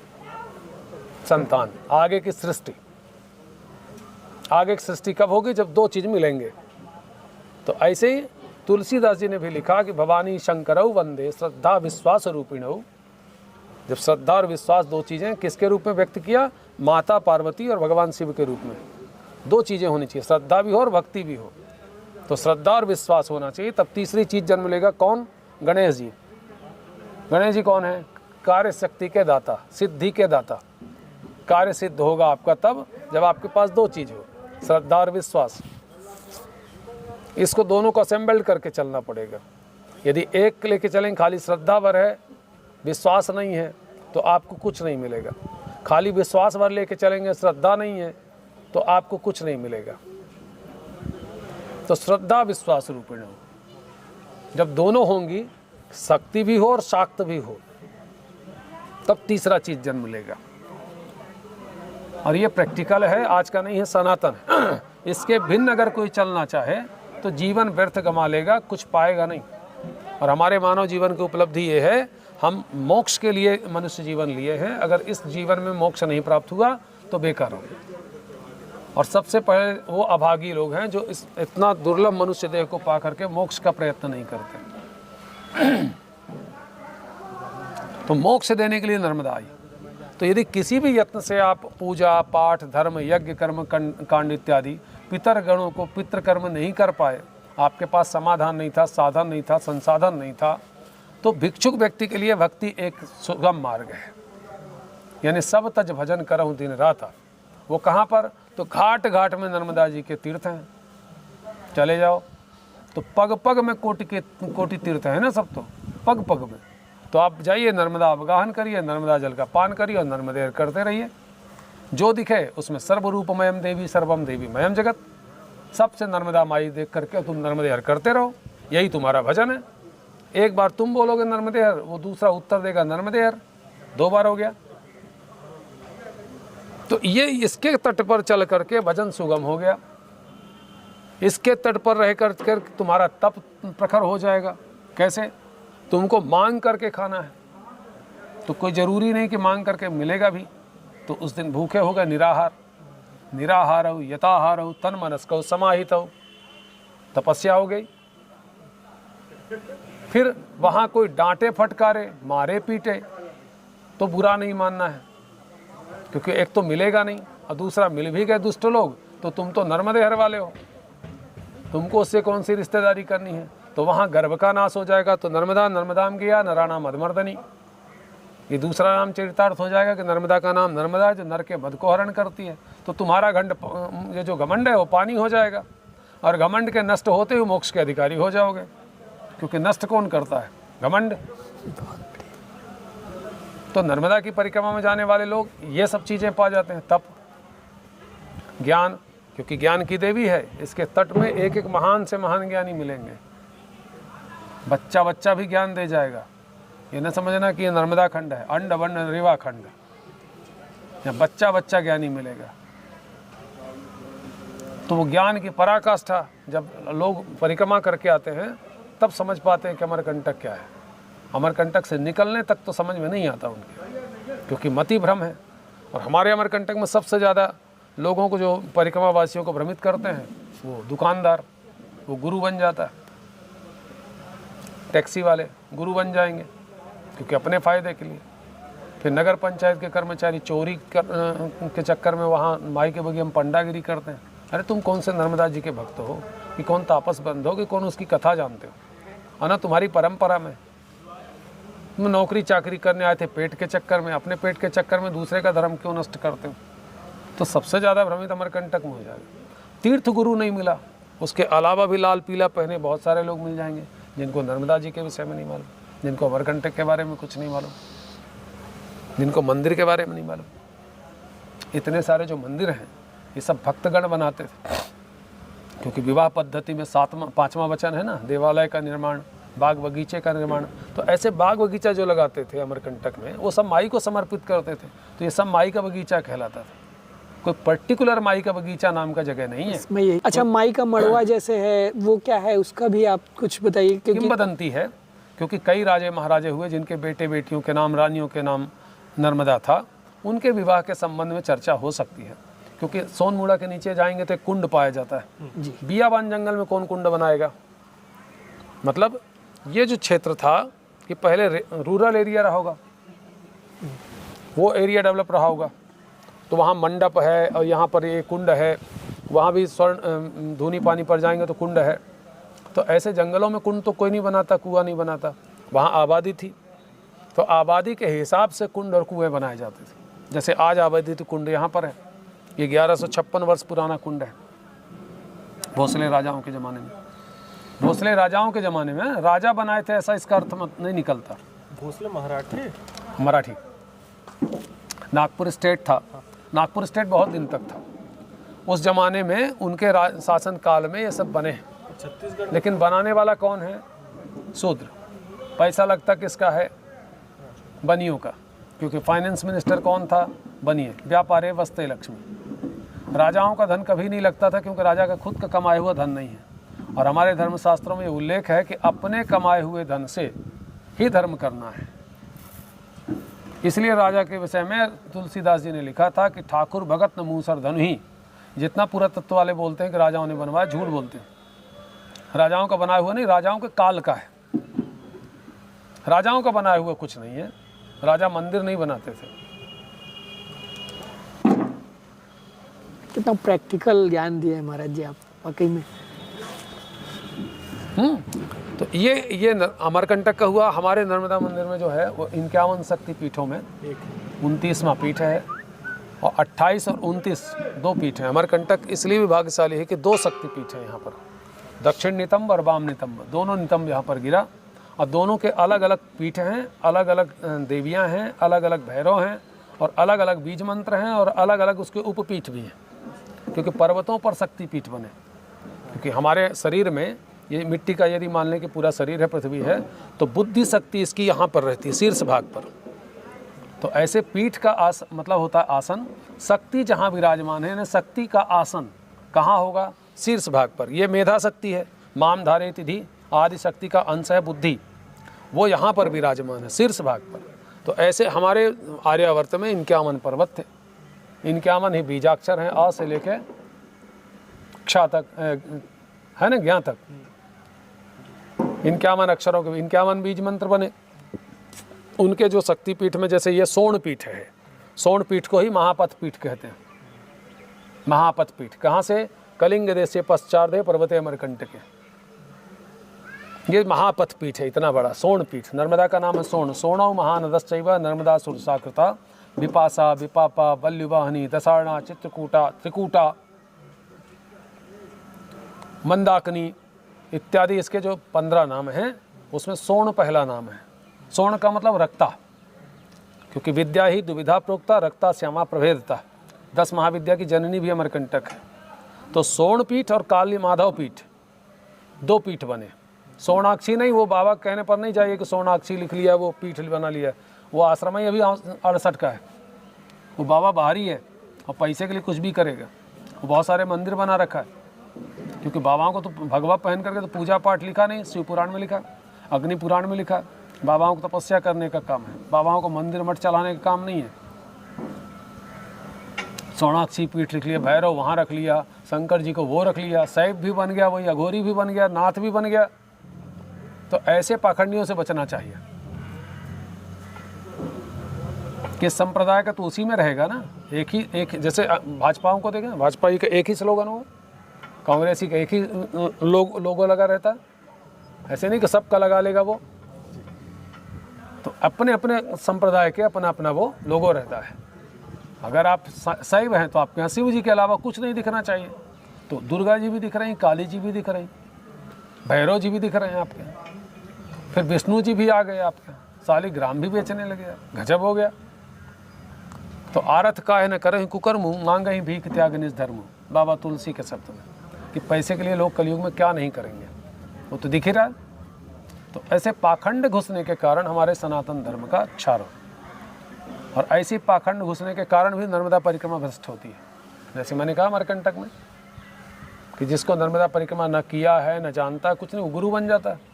A: संतान, आगे की सृष्टि। आगे की सृष्टि कब होगी? जब दो चीज़ मिलेंगे। तो ऐसे ही तुलसीदास जी ने भी लिखा कि भवानी शंकरौ वंदे श्रद्धा विश्वास रूपिणौ। जब श्रद्धा और विश्वास दो चीज़ें किसके रूप में व्यक्त किया? माता पार्वती और भगवान शिव के रूप में। दो चीज़ें होनी चाहिए, श्रद्धा भी हो और भक्ति भी हो। तो श्रद्धा और विश्वास होना चाहिए, तब तीसरी चीज़ जन्म लेगा। कौन? गणेश जी। गणेश जी कौन है? कार्य शक्ति के दाता, सिद्धि के दाता। कार्य सिद्ध होगा आपका तब जब आपके पास दो चीज़ हो, श्रद्धा और विश्वास। इसको दोनों को असेंबल्ड करके चलना पड़ेगा। यदि एक लेके चलेंगे, खाली श्रद्धा भर है, विश्वास नहीं है, तो आपको कुछ नहीं मिलेगा। खाली विश्वास भर लेके चलेंगे, श्रद्धा नहीं है, तो आपको कुछ नहीं मिलेगा। तो श्रद्धा विश्वास रूपिण हो, जब दोनों होंगी, शक्ति भी हो और शाक्त भी हो, तब तीसरा चीज जन्म लेगा। और ये प्रैक्टिकल है, आज का नहीं है, सनातन है। इसके भिन्न अगर कोई चलना चाहे तो जीवन व्यर्थ गमा लेगा, कुछ पाएगा नहीं। और हमारे मानव जीवन की उपलब्धि ये है, हम मोक्ष के लिए मनुष्य जीवन लिए हैं। अगर इस जीवन में मोक्ष नहीं प्राप्त हुआ तो बेकार हो। और सबसे पहले वो अभागी लोग हैं जो इस इतना दुर्लभ मनुष्य देह को पा करके मोक्ष का प्रयत्न नहीं करते। तो मोक्ष देने के लिए नर्मदा आई। तो यदि किसी भी यत्न से आप पूजा पाठ धर्म यज्ञ कर्म कांड इत्यादि पितर गणों को पितृकर्म नहीं कर पाए, आपके पास समाधान नहीं था, साधन नहीं था, संसाधन नहीं था, तो भिक्षुक व्यक्ति के लिए भक्ति एक सुगम मार्ग है। यानी सब तज भजन करहूँ दिन रात। वो कहाँ पर? तो घाट घाट में नर्मदा जी के तीर्थ हैं, चले जाओ। तो पग पग में कोटि तीर्थ है ना, सब तो पग पग में। तो आप जाइए, नर्मदा अवगाहन करिए, नर्मदा जल का पान करिए और नर्मदेर करते रहिए। जो दिखे उसमें सर्वरूपमयम देवी सर्वम देवी मयम जगत, सबसे नर्मदा माई देख करके तुम नर्मदेहर करते रहो, यही तुम्हारा भजन है। एक बार तुम बोलोगे नर्मदेहर, वो दूसरा उत्तर देगा नर्मदेहर, 2 बार हो गया। तो ये इसके तट पर चल करके भजन सुगम हो गया। इसके तट पर रह कर तुम्हारा तप प्रखर हो जाएगा। कैसे? तुमको मांग करके खाना है, तो कोई ज़रूरी नहीं कि मांग करके मिलेगा भी। तो उस दिन भूखे हो गए, निराहार। निराहारौ यथाहारौ तन मनस्कौ समाहितौ, तपस्या हो गई। फिर वहाँ कोई डांटे फटकारे मारे पीटे तो बुरा नहीं मानना है, क्योंकि एक तो मिलेगा नहीं और दूसरा मिल भी गए दुष्ट लोग तो तुम तो नर्मदेहर वाले हो, तुमको उससे कौन सी रिश्तेदारी करनी है। तो वहाँ गर्भ का नाश हो जाएगा। तो नर्मदा नर्मदाम गया नराणा मधमर्दनी। ये दूसरा नाम चरितार्थ हो जाएगा कि नर्मदा का नाम नर्मदा है जो नर के वध को हरण करती है। तो तुम्हारा ये जो घमंड है वो पानी हो जाएगा, और घमंड के नष्ट होते हुए मोक्ष के अधिकारी हो जाओगे, क्योंकि नष्ट कौन करता है? घमंड। तो नर्मदा की परिक्रमा में जाने वाले लोग ये सब चीज़ें पा जाते हैं। तप, ज्ञान, क्योंकि ज्ञान की देवी है, इसके तट में एक एक महान से महान ज्ञानी मिलेंगे। बच्चा बच्चा भी ज्ञान दे जाएगा। ये न समझना कि ये नर्मदा खंड है, अंड वंड रेवा खंड, या बच्चा बच्चा ज्ञानी मिलेगा। तो वो ज्ञान की पराकाष्ठा जब लोग परिक्रमा करके आते हैं तब समझ पाते हैं कि अमरकंटक क्या है। अमरकंटक से निकलने तक तो समझ में नहीं आता उनके, क्योंकि मति भ्रम है। और हमारे अमरकंटक में सबसे ज़्यादा लोगों को, जो परिक्रमा वासियों को भ्रमित करते हैं, वो दुकानदार, वो गुरु बन जाता है। टैक्सी वाले गुरु बन जाएंगे क्योंकि अपने फ़ायदे के लिए। फिर नगर पंचायत के कर्मचारी चोरी के चक्कर में वहाँ माई के बगी हम पंडागिरी करते हैं। अरे तुम कौन से नर्मदा जी के भक्त हो, कि कौन तापस बंद हो, कि कौन उसकी कथा जानते हो? है ना, तुम्हारी परंपरा में तुम नौकरी चाकरी करने आए थे पेट के चक्कर में, अपने पेट के चक्कर में दूसरे का धर्म क्यों नष्ट करते हो? तो सबसे ज़्यादा भ्रमित अमरकंटक में हो जाएगा। तीर्थ गुरु नहीं मिला, उसके अलावा भी लाल पीला पहने बहुत सारे लोग मिल जाएंगे जिनको नर्मदा जी के विषय में नहीं मालूम, जिनको अमरकंटक के बारे में कुछ नहीं मालूम, जिनको मंदिर के बारे में नहीं मालूम। इतने सारे जो मंदिर हैं ये सब भक्तगण बनाते थे, क्योंकि विवाह पद्धति में 5वां वचन है ना, देवालय का निर्माण, बाग बगीचे का निर्माण। तो ऐसे बाग बगीचा जो लगाते थे अमरकंटक में, वो सब माई को समर्पित करते थे। तो ये सब माई का बगीचा कहलाता था। कोई पर्टिकुलर माई का बगीचा नाम का जगह नहीं है
C: इसमें। ये अच्छा, माई का मड़वा जैसे है वो क्या है, उसका भी आप कुछ बताइए।
A: किंवदंती है, क्योंकि कई राजे महाराजे हुए जिनके बेटे बेटियों के नाम, रानियों के नाम नर्मदा था, उनके विवाह के संबंध में चर्चा हो सकती है। क्योंकि सोनमुड़ा के नीचे जाएंगे तो एक कुंड पाया जाता है जी। बियाबान जंगल में कौन कुंड बनाएगा? मतलब ये जो क्षेत्र था कि पहले रूरल एरिया रहा होगा, वो एरिया डेवलप रहा होगा, तो वहाँ मंडप है और यहाँ पर ये कुंड है, वहाँ भी स्वर्ण धूनी पानी पर जाएंगे तो कुंड है। तो ऐसे जंगलों में कुंड तो कोई नहीं बनाता, कुआं नहीं बनाता। वहाँ आबादी थी, तो आबादी के हिसाब से कुंड और कुएँ बनाए जाते थे। जैसे आज आबादी तो कुंड यहाँ पर है, ये 1156 वर्ष पुराना कुंड है, भोसले राजाओं के ज़माने में। भोसले राजाओं के ज़माने में राजा बनाए थे ऐसा इसका अर्थ नहीं निकलता।
B: भोसले
A: मराठी नागपुर स्टेट था। नागपुर स्टेट बहुत दिन तक था। उस ज़माने में उनके शासन काल में ये सब बने हैं।
B: छत्तीसगढ़।
A: लेकिन बनाने वाला कौन है? शूद्र। पैसा लगता किसका है? बनियों का, क्योंकि फाइनेंस मिनिस्टर कौन था? बनिए। व्यापारे वस्ते लक्ष्मी। राजाओं का धन कभी नहीं लगता था, क्योंकि राजा का खुद का कमाया हुआ धन नहीं है। और हमारे धर्मशास्त्रों में उल्लेख है कि अपने कमाए हुए धन से ही धर्म करना है। इसलिए राजा के विषय में तुलसीदास जी ने लिखा था कि ठाकुर भगत न मूसर धन ही। जितना पुरातत्व वाले बोलते हैं कि राजाओं ने बनवाया, झूठ बोलते हैं। राजाओं का बनाया हुआ नहीं, राजाओं के काल का है। राजाओं का बनाया हुआ कुछ नहीं है। राजा मंदिर नहीं बनाते थे।
C: कितना प्रैक्टिकल ज्ञान दिया है महाराज जी आप, वाकई में।
A: तो ये अमरकंटक का हुआ। हमारे नर्मदा मंदिर में जो है वो 51 शक्ति पीठों में 29वां पीठ है, और 28 और 29 दो पीठ हैं। अमरकंटक इसलिए भी भाग्यशाली है कि 2 शक्ति पीठ हैं यहाँ पर, दक्षिण नितंब और वाम नितंब। दोनों नितंब यहाँ पर गिरा, और दोनों के अलग अलग पीठ हैं, अलग अलग देवियाँ हैं, अलग अलग भैरव हैं, और अलग अलग बीज मंत्र हैं, और अलग अलग उसके उपपीठ भी हैं। क्योंकि पर्वतों पर शक्ति पीठ बने, क्योंकि हमारे शरीर में ये मिट्टी का यदि मान लें कि पूरा शरीर है, पृथ्वी है, तो बुद्धि शक्ति इसकी यहाँ पर रहती है, शीर्ष भाग पर। तो ऐसे पीठ का मतलब होता है आसन। शक्ति जहाँ विराजमान है ना, शक्ति का आसन कहाँ होगा? शीर्ष भाग पर। ये मेधा शक्ति है, माम धारे तिथि आदि शक्ति का अंश है बुद्धि, वो यहाँ पर विराजमान है शीर्ष भाग पर। तो ऐसे हमारे आर्यावर्त में 51 पर्वत थे। 51 ही बीजाक्षर हैं, अ से लेके क्ष तक, है ना, ज्ञा तक। 51 अक्षरों के 51 बीज मंत्र बने। उनके जो शक्तिपीठ में, जैसे ये सोण पीठ है, सोण पीठ को ही महापथ पीठ कहते हैं। महापथ पीठ कहाँ से? कलिंग देश से पश्चार्धे पर्वते अमरकंटके। ये महापथ पीठ है, इतना बड़ा सोण पीठ। नर्मदा का नाम है सोण। सोणौ महानदश्चैव नर्मदा सुरसाकृता विपासा विपापा वल्युवाहिनी दसारणा चित्रकूटा त्रिकूटा मंदाकिनी इत्यादि इसके जो 15 नाम हैं उसमें सोण पहला नाम है। सोण का मतलब रक्ता, क्योंकि विद्या ही दुविधा प्रोक्ता रक्ता श्यामा प्रभेदता। 10 महाविद्या की जननी भी अमरकंटक है। तो सोण पीठ और काली माधव पीठ 2 पीठ बने। सोनाक्षी नहीं, वो बाबा कहने पर नहीं जाइए कि सोनाक्षी लिख लिया वो पीठ बना लिया। वो आश्रम ही अभी 68 का है। वो बाबा बाहरी है और पैसे के लिए कुछ भी करेगा। वो बहुत सारे मंदिर बना रखा है, क्योंकि बाबाओं को तो भगवा पहन करके तो पूजा पाठ लिखा नहीं। शिव पुराण में लिखा, अग्नि पुराण में लिखा। बाबाओं को तपस्या करने का काम है, बाबाओं को मंदिर मठ चलाने का काम नहीं है। सोनाक्षी पीठ लिख लिया, भैरव वहाँ रख लिया, शंकर जी को वो रख लिया, सैफ भी बन गया, वही अघोरी भी बन गया, नाथ भी बन गया। तो ऐसे पाखंडियों से बचना चाहिए। किस संप्रदाय का तो उसी में रहेगा ना। एक जैसे भाजपाओं को देखें, भाजपा का एक ही स्लोगन हो, कांग्रेसी का एक ही लोगो लगा रहता है। ऐसे नहीं कि सबका लगा लेगा वो। तो अपने अपने संप्रदाय के अपना अपना वो लोगो रहता है। अगर आप शैव हैं तो आपके यहाँ शिव जी के अलावा कुछ नहीं दिखना चाहिए। तो दुर्गा जी भी दिख रही, काली जी भी दिख रही, भैरव जी भी दिख रहे हैं आपके यहाँ। फिर विष्णु जी भी आ गए आपके यहाँ, शालिग्राम भी बेचने लगे, गजब हो गया। तो आरथ काहे न करहि कुकर्मु मांगहि भीख त्याग निज धर्म। बाबा तुलसी के शब्द में कि पैसे के लिए लोग कलयुग में क्या नहीं करेंगे, वो तो दिख ही रहा है। तो ऐसे पाखंड घुसने के कारण हमारे सनातन धर्म का क्षार हो, और ऐसी पाखंड घुसने के कारण भी नर्मदा परिक्रमा भ्रष्ट होती है। जैसे मैंने कहा अमरकंटक में कि जिसको नर्मदा परिक्रमा न किया है, न जानता, कुछ नहीं, वो गुरु बन जाता है।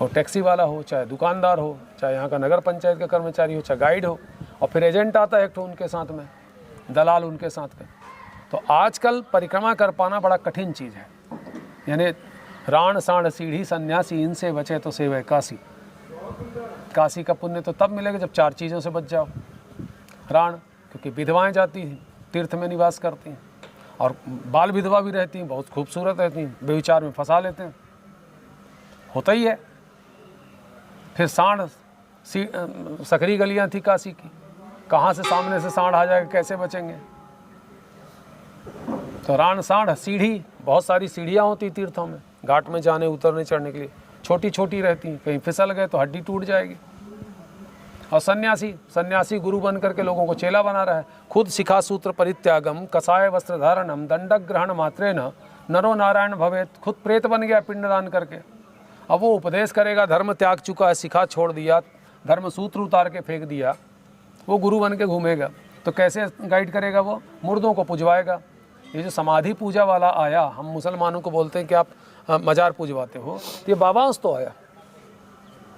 A: और टैक्सी वाला हो, चाहे दुकानदार हो, चाहे यहाँ का नगर पंचायत का कर्मचारी हो, चाहे गाइड हो, और फिर एजेंट आता है एक तो उनके साथ में, दलाल उनके साथ में। तो आजकल परिक्रमा कर पाना बड़ा कठिन चीज़ है। यानी राण साण सीढ़ी सन्यासी इनसे बचे तो सेवै काशी। काशी का पुण्य तो तब मिलेगा जब 4 चीज़ों से बच जाओ। राण, क्योंकि विधवाएं जाती हैं, तीर्थ में निवास करती हैं, और बाल विधवा भी रहती हैं, बहुत खूबसूरत रहती हैं, बेविचार में फंसा लेते हैं, होता ही है। फिर सांड, सकरी गलियां थी काशी की, कहाँ से सामने से सांड आ जाएगा, कैसे बचेंगे। तो राण सांड सीढ़ी, बहुत सारी सीढ़ियाँ होती तीर्थों में, घाट में जाने उतरने चढ़ने के लिए, छोटी छोटी रहती हैं, कहीं फिसल गए तो हड्डी टूट जाएगी। और सन्यासी गुरु बन करके लोगों को चेला बना रहा है। खुद शिखा सूत्र परित्यागम कसाय वस्त्र धारणम दंडक ग्रहण मात्रेन नरो नारायण भवेत। खुद प्रेत बन गया पिंडदान करके। अब वो उपदेश करेगा, धर्म त्याग चुका है, शिखा छोड़ दिया, धर्म सूत्र उतार के फेंक दिया, वो गुरु बन के घूमेगा। तो कैसे गाइड करेगा? वो मुर्दों को पुजवाएगा। ये जो समाधि पूजा वाला आया, हम मुसलमानों को बोलते हैं कि आप मजार पूजवाते हो, ये बाबाओं तो आया।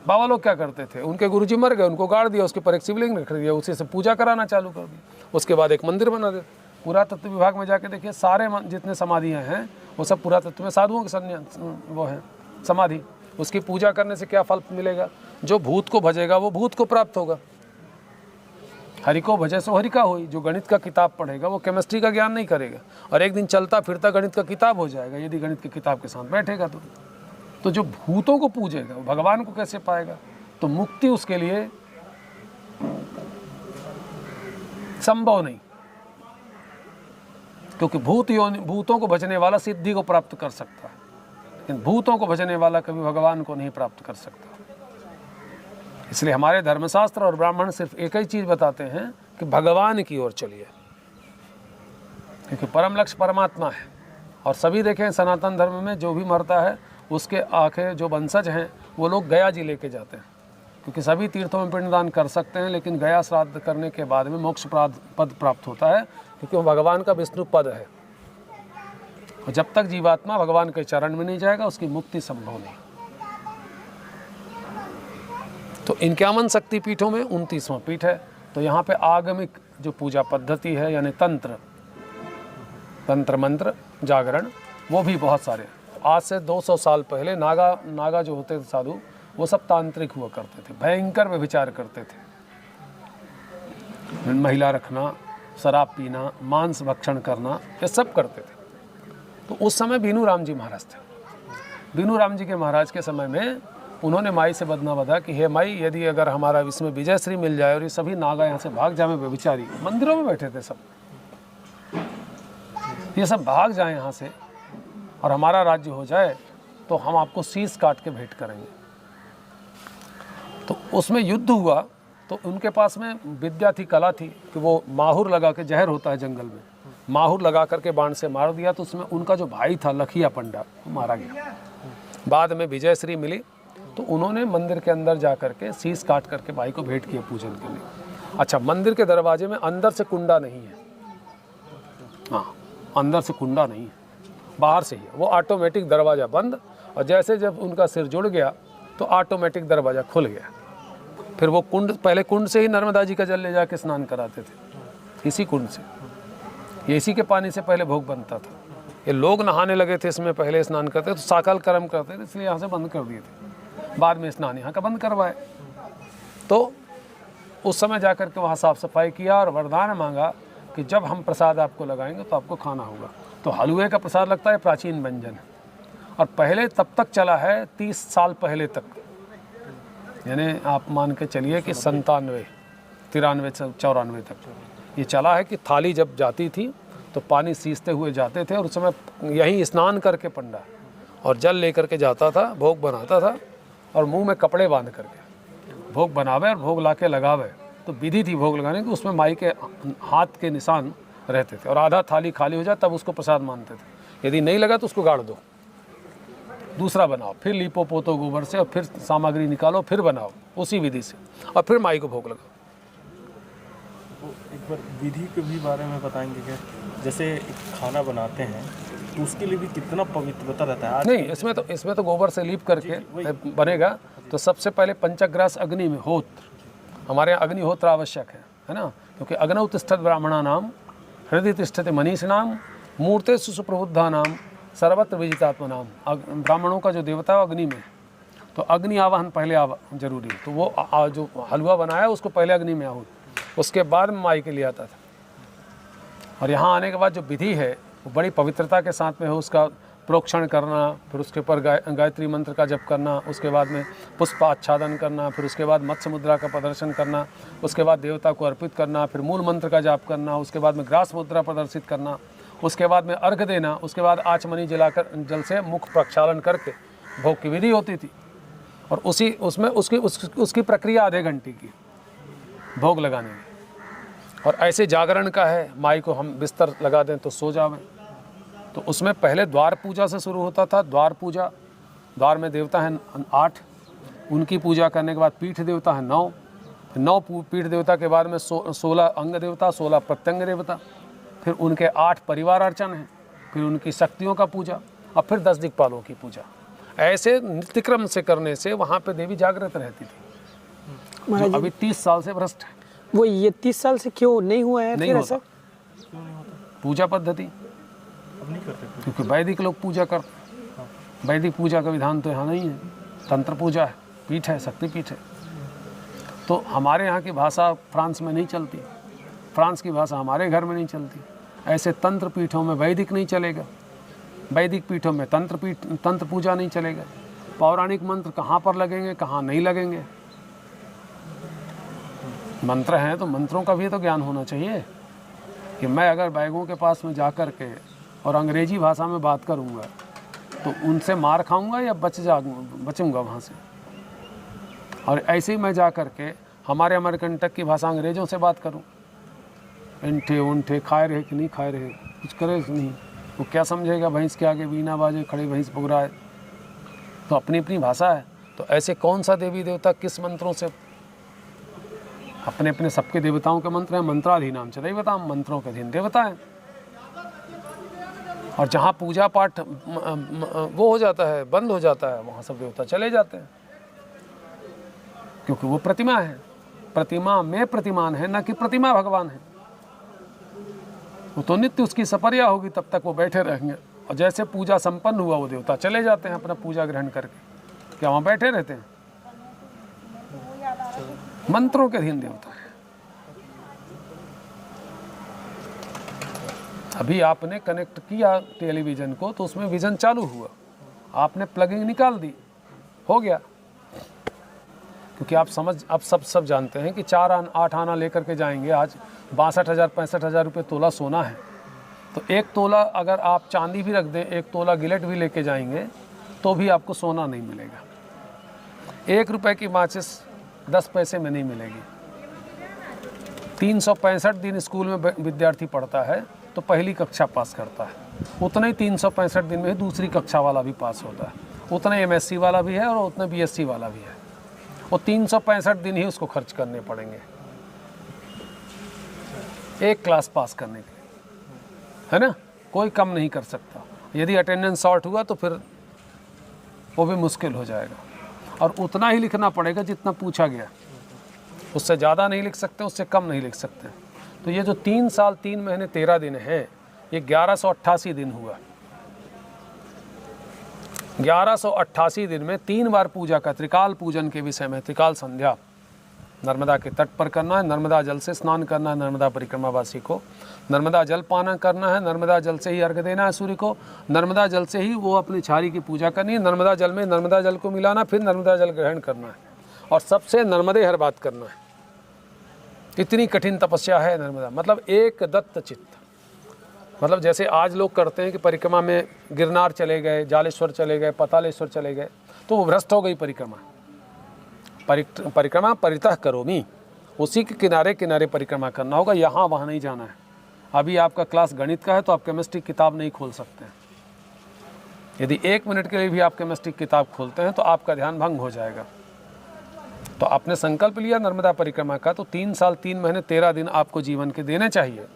A: बाबा लोग क्या करते थे, उनके गुरुजी मर गए, उनको गाड़ दिया, उसके पर एक शिवलिंग रख दिया, उसी से पूजा कराना चालू कर दिया। उसके बाद एक मंदिर बना दिया। पुरातत्व विभाग में जाके देखिए, सारे जितने समाधियाँ हैं वो सब पुरातत्व में साधुओं के वो है समाधि। उसकी पूजा करने से क्या फल मिलेगा? जो भूत को भजेगा वो भूत को प्राप्त होगा। हरि को भजे सो हरि का होई। जो गणित का किताब पढ़ेगा वो केमिस्ट्री का ज्ञान नहीं करेगा, और एक दिन चलता फिरता गणित का किताब हो जाएगा यदि गणित की किताब के साथ बैठेगा। तो जो भूतों को पूजेगा वो भगवान को कैसे पाएगा? तो मुक्ति उसके लिए संभव नहीं, क्योंकि भूतों को भजने वाला सिद्धि को प्राप्त कर सकता है, लेकिन भूतों को भजने वाला कभी भगवान को नहीं प्राप्त कर सकता। इसलिए हमारे धर्मशास्त्र और ब्राह्मण सिर्फ एक ही चीज़ बताते हैं कि भगवान की ओर चलिए, क्योंकि परम लक्ष्य परमात्मा है। और सभी देखें, सनातन धर्म में जो भी मरता है उसके आखिर जो वंशज हैं वो लोग गया जी लेके जाते हैं, क्योंकि सभी तीर्थों में पिंडदान कर सकते हैं, लेकिन गया श्राद्ध करने के बाद में मोक्ष पद प्राप्त होता है, क्योंकि वो भगवान का विष्णु पद है। और जब तक जीवात्मा भगवान के चरण में नहीं जाएगा उसकी मुक्ति संभव नहीं। तो इन 51 शक्ति पीठों में 29वां पीठ है। तो यहाँ पे आगमिक जो पूजा पद्धति है, यानी तंत्र मंत्र जागरण, वो भी बहुत सारे। आज से 200 साल पहले नागा जो होते थे साधु, वो सब तांत्रिक हुआ करते थे, भयंकर व्यभिचार करते थे, महिला रखना, शराब पीना, मांस भक्षण करना, ये सब करते थे। तो उस समय बीनू राम जी महाराज थे, बीनू राम जी के महाराज के समय में उन्होंने माई से बदना बधा कि हे माई, यदि अगर हमारा इसमें विजय श्री मिल जाए और ये सभी नागा यहाँ से भाग जाए, व्यभिचारी मंदिरों में बैठे थे सब, ये सब भाग जाए यहाँ से और हमारा राज्य हो जाए तो हम आपको शीश काट के भेंट करेंगे। तो उसमें युद्ध हुआ तो उनके पास में विद्या थी, कला थी कि वो माहुर लगा के, जहर होता है जंगल में, माहुर लगा करके बाण से मार दिया। तो उसमें उनका जो भाई था लखिया पंडा, वो मारा गया। बाद में विजय श्री मिली तो उन्होंने मंदिर के अंदर जा करके शीश काट करके भाई को भेंट किया पूजन के लिए। अच्छा, मंदिर के दरवाजे में अंदर से कुंडा नहीं है, हाँ अंदर से कुंडा नहीं है, बाहर से ही है। वो ऑटोमेटिक दरवाज़ा बंद, और जैसे जब उनका सिर जुड़ गया तो ऑटोमेटिक दरवाज़ा खुल गया। फिर वो कुंड, पहले कुंड से ही नर्मदा जी का जल ले जाके स्नान कराते थे, इसी कुंड से, ये इसी के पानी से पहले भोग बनता था। ये लोग नहाने लगे थे इसमें, पहले स्नान करते तो साकल कर्म करते थे, इसलिए यहाँ से बंद कर दिए थे। बाद में स्नान यहाँ का बंद करवाए। तो उस समय जा कर के वहाँ साफ़ सफाई किया और वरदान मांगा कि जब हम प्रसाद आपको लगाएंगे तो आपको खाना होगा। तो हलवे का प्रसाद लगता है प्राचीन व्यंजन है, और पहले तब तक चला है 30 साल पहले तक, यानी आप मान के चलिए कि 97, 93, 94 तक ये चला है कि थाली जब जाती थी तो पानी सींचते हुए जाते थे, और उस समय यहीं स्नान करके पंडा और जल लेकर के जाता था, भोग बनाता था और मुंह में कपड़े बांध करके भोग बनावे और भोग ला के लगावे। तो विधि थी भोग लगाने की, उसमें माई के हाथ के निशान रहते थे, और आधा थाली खाली हो जाए तब उसको प्रसाद मानते थे। यदि नहीं लगा तो उसको गाड़ दो, दूसरा बनाओ, फिर लीपो पोतो गोबर से, और फिर सामग्री निकालो, फिर बनाओ उसी विधि से, और फिर माई को भोग लगाओ।
B: एक बार विधि के भी बारे में बताएंगे क्या? जैसे खाना बनाते हैं तो उसके लिए भी कितना पवित्रता रहता है?
A: नहीं, इसमें तो गोबर से लीप करके बनेगा। तो सबसे पहले पंचग्रास अग्नि में होत्र, हमारे यहाँ अग्निहोत्र आवश्यक है ना, क्योंकि अग्नौ तिष्ठत ब्राह्मणा नाम हृदय तिष्ठते मनीष नाम मूर्ते सुप्रबुद्धा नाम सर्वत्र विजितात्मा नाम। ब्राह्मणों का जो देवता है अग्नि में, तो अग्नि आवाहन पहले जरूरी है। तो वो जो हलवा बनाया उसको पहले अग्नि में आहूत, उसके बाद में माई के लिए आता था। और यहाँ आने के बाद जो विधि है वो बड़ी पवित्रता के साथ में हो, उसका प्रोक्षण करना, फिर उसके ऊपर गायत्री मंत्र का जप करना, उसके बाद में पुष्पाच्छादन करना, फिर उसके बाद मत्स्य मुद्रा का प्रदर्शन करना, उसके बाद देवता को अर्पित करना, फिर मूल मंत्र का जाप करना, उसके बाद में ग्रास मुद्रा प्रदर्शित करना, उसके बाद में अर्घ देना, उसके बाद आचमनी जलाकर जल से मुख प्रक्षालन करके भोग की विधि होती थी। और उसमें उसकी प्रक्रिया आधे घंटे की भोग लगाने में। और ऐसे जागरण का है, माई को हम बिस्तर लगा दें तो सो जावें, तो उसमें पहले द्वार पूजा से शुरू होता था। द्वार पूजा, द्वार में देवता हैं 8, उनकी पूजा करने के बाद पीठ देवता है 9, 9 पीठ देवता के बाद में 16 अंग देवता, 16 प्रत्यंग देवता, फिर उनके 8 परिवार अर्चन हैं, फिर उनकी शक्तियों का पूजा, और फिर 10 दिक्पालों की पूजा। ऐसे नित्यक्रम से करने से वहाँ पे देवी जागृत रहती थी। जो अभी 30 साल से भ्रष्ट है।
C: वो ये 30 साल से क्यों नहीं हुआ है?
A: नहीं होता पूजा पद्धति,
B: नहीं करते
A: क्योंकि वैदिक लोग पूजा करते, वैदिक पूजा का विधान तो यहाँ नहीं है। तंत्र पूजा है, पीठ है, शक्ति पीठ है। तो हमारे यहाँ की भाषा फ्रांस में नहीं चलती, फ्रांस की भाषा हमारे घर में नहीं चलती। ऐसे तंत्र पीठों में वैदिक नहीं चलेगा, वैदिक पीठों में तंत्र पूजा नहीं चलेगा। पौराणिक मंत्र कहाँ पर लगेंगे, कहाँ नहीं लगेंगे। मंत्र हैं तो मंत्रों का भी तो ज्ञान होना चाहिए, कि मैं अगर बैगों के पास में जा कर के और अंग्रेजी भाषा में बात करूँगा तो उनसे मार खाऊंगा या बचूंगा वहाँ से। और ऐसे ही मैं जा कर के हमारे अमरकंटक की भाषा अंग्रेज़ों से बात करूँ, इंठे उंठे खाए रहे कि नहीं खाए रहे, कुछ करे नहीं, वो क्या समझेगा? भैंस के आगे बीना बाजे खड़े भैंस पुगराए। तो अपनी अपनी भाषा है। तो ऐसे कौन सा देवी देवता किस मंत्रों से, अपने अपने सबके देवताओं के मंत्र हैं। मंत्राधीनाम च देवताम, मंत्रों के अधीन देवता हैं। और जहाँ पूजा पाठ वो हो जाता है, बंद हो जाता है, वहाँ सब देवता चले जाते हैं, क्योंकि वो प्रतिमा है। प्रतिमा में प्रतिमान है, न कि प्रतिमा भगवान है। वो तो नित्य उसकी सपर्या होगी, तब तक वो बैठे रहेंगे। और जैसे पूजा संपन्न हुआ वो देवता चले जाते हैं अपना पूजा ग्रहण करके, क्या वहाँ बैठे रहते हैं? मंत्रों के अधीन देवता है। अभी आपने कनेक्ट किया टेलीविज़न को तो उसमें विज़न चालू हुआ, आपने प्लगिंग निकाल दी, हो गया। क्योंकि आप अब सब जानते हैं कि 8 आना लेकर के जाएंगे। आज 62,000 65,000 रुपये तोला सोना है, तो 1 तोला अगर आप चांदी भी रख दें, 1 तोला गिलेट भी लेके जाएंगे तो भी आपको सोना नहीं मिलेगा। 1 रुपये की माचिस 10 पैसे में नहीं मिलेगी। 365 दिन स्कूल में विद्यार्थी पढ़ता है तो पहली कक्षा पास करता है, उतने ही 365 दिन में ही दूसरी कक्षा वाला भी पास होता है, उतने MSc वाला भी है और उतने BSc वाला भी है। वो 365 दिन ही उसको खर्च करने पड़ेंगे एक क्लास पास करने के लिए, है ना। कोई कम नहीं कर सकता। यदि अटेंडेंस शॉर्ट हुआ तो फिर वो भी मुश्किल हो जाएगा, और उतना ही लिखना पड़ेगा जितना पूछा गया, उससे ज़्यादा नहीं लिख सकते, उससे कम नहीं लिख सकते। तो ये जो 3 साल 3 महीने 13 दिन है, ये 1188 दिन हुआ। 1188 दिन में 3 बार पूजा का, त्रिकाल पूजन के विषय में, त्रिकाल संध्या नर्मदा के तट पर करना है, नर्मदा जल से स्नान करना है नर्मदा परिक्रमावासी को, नर्मदा जल पाना करना है, नर्मदा जल से ही अर्घ देना है सूर्य को, नर्मदा जल से ही वो अपनी छारी की पूजा करनी है, नर्मदा जल में नर्मदा जल को मिलाना, फिर नर्मदा जल ग्रहण करना है, और सबसे नर्मदे हर बात करना है। इतनी कठिन तपस्या है नर्मदा, मतलब एक दत्त चित्त। मतलब जैसे आज लोग करते हैं कि परिक्रमा में गिरनार चले गए, जालेश्वर चले गए, पतालेश्वर चले गए, तो वो भ्रष्ट हो गई परिक्रमा। परिक्रमा परितः करोमी, उसी के किनारे किनारे परिक्रमा करना होगा, यहाँ वहाँ नहीं जाना है। अभी आपका क्लास गणित का है तो आप केमिस्ट्री किताब नहीं खोल सकते हैं। यदि 1 मिनट के लिए भी आप केमिस्ट्री किताब खोलते हैं तो आपका ध्यान भंग हो जाएगा। तो आपने संकल्प लिया नर्मदा परिक्रमा का, तो 3 साल 3 महीने 13 दिन आपको जीवन के देने चाहिए।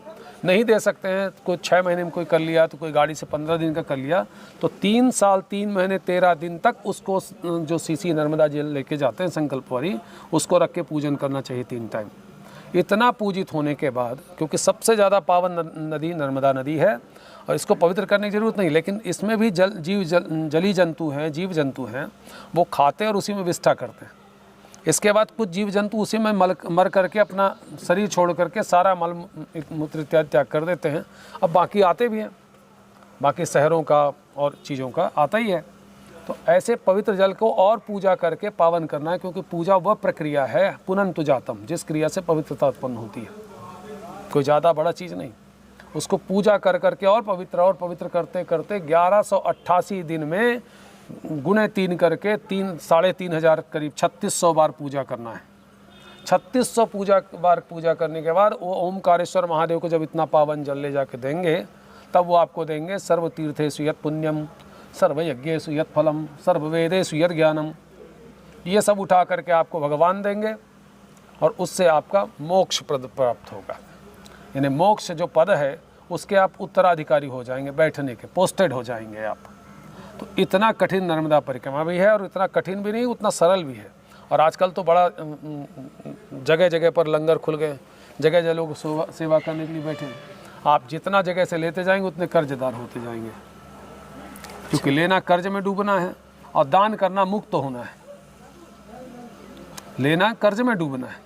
A: नहीं दे सकते हैं, कोई 6 महीने में कोई कर लिया, तो कोई गाड़ी से 15 दिन का कर लिया, तो 3 साल 3 महीने 13 दिन तक उसको जो सीसी नर्मदा जल लेके जाते हैं संकल्पवारी, उसको रख के पूजन करना चाहिए 3 टाइम। इतना पूजित होने के बाद, क्योंकि सबसे ज़्यादा पावन नदी नर्मदा नदी है और इसको पवित्र करने की जरूरत नहीं, लेकिन इसमें भी जली जंतु हैं, जीव जंतु हैं, वो खाते और उसी में विष्ठा करते हैं। इसके बाद कुछ जीव जंतु उसी में मर करके अपना शरीर छोड़ करके सारा मल मूत्र इत्यादि त्याग कर देते हैं। अब बाकी आते भी हैं, बाकी शहरों का और चीज़ों का आता ही है। तो ऐसे पवित्र जल को और पूजा करके पावन करना है, क्योंकि पूजा वह प्रक्रिया है पुनंतु जातम, जिस क्रिया से पवित्रता उत्पन्न होती है, कोई ज़्यादा बड़ा चीज़ नहीं। उसको पूजा कर करके और पवित्र करते करते 1188 दिन में गुणे 3 करके 3,500 करीब 3600 बार पूजा करना है। 3600 बार पूजा करने के बाद वो ओमकारेश्वर महादेव को जब इतना पावन जल ले जाके देंगे, तब वो आपको देंगे सर्व तीर्थेषु यत् पुण्यम, सर्व यज्ञेषु यत् फलम, सर्व वेदेषु यत् ज्ञानम। ये सब उठा करके आपको भगवान देंगे और उससे आपका मोक्ष पद प्राप्त होगा। यानी मोक्ष जो पद है उसके आप उत्तराधिकारी हो जाएंगे, बैठने के, पोस्टेड हो जाएंगे आप। तो इतना कठिन नर्मदा परिक्रमा भी है, और इतना कठिन भी नहीं, उतना सरल भी है। और आजकल तो बड़ा जगह जगह पर लंगर खुल गए, जगह जगह लोग सेवा करने के लिए बैठे हैं। आप जितना जगह से लेते जाएंगे उतने कर्जदार होते जाएंगे, क्योंकि लेना कर्ज में डूबना है और दान करना मुक्त होना है। लेना कर्ज में डूबना है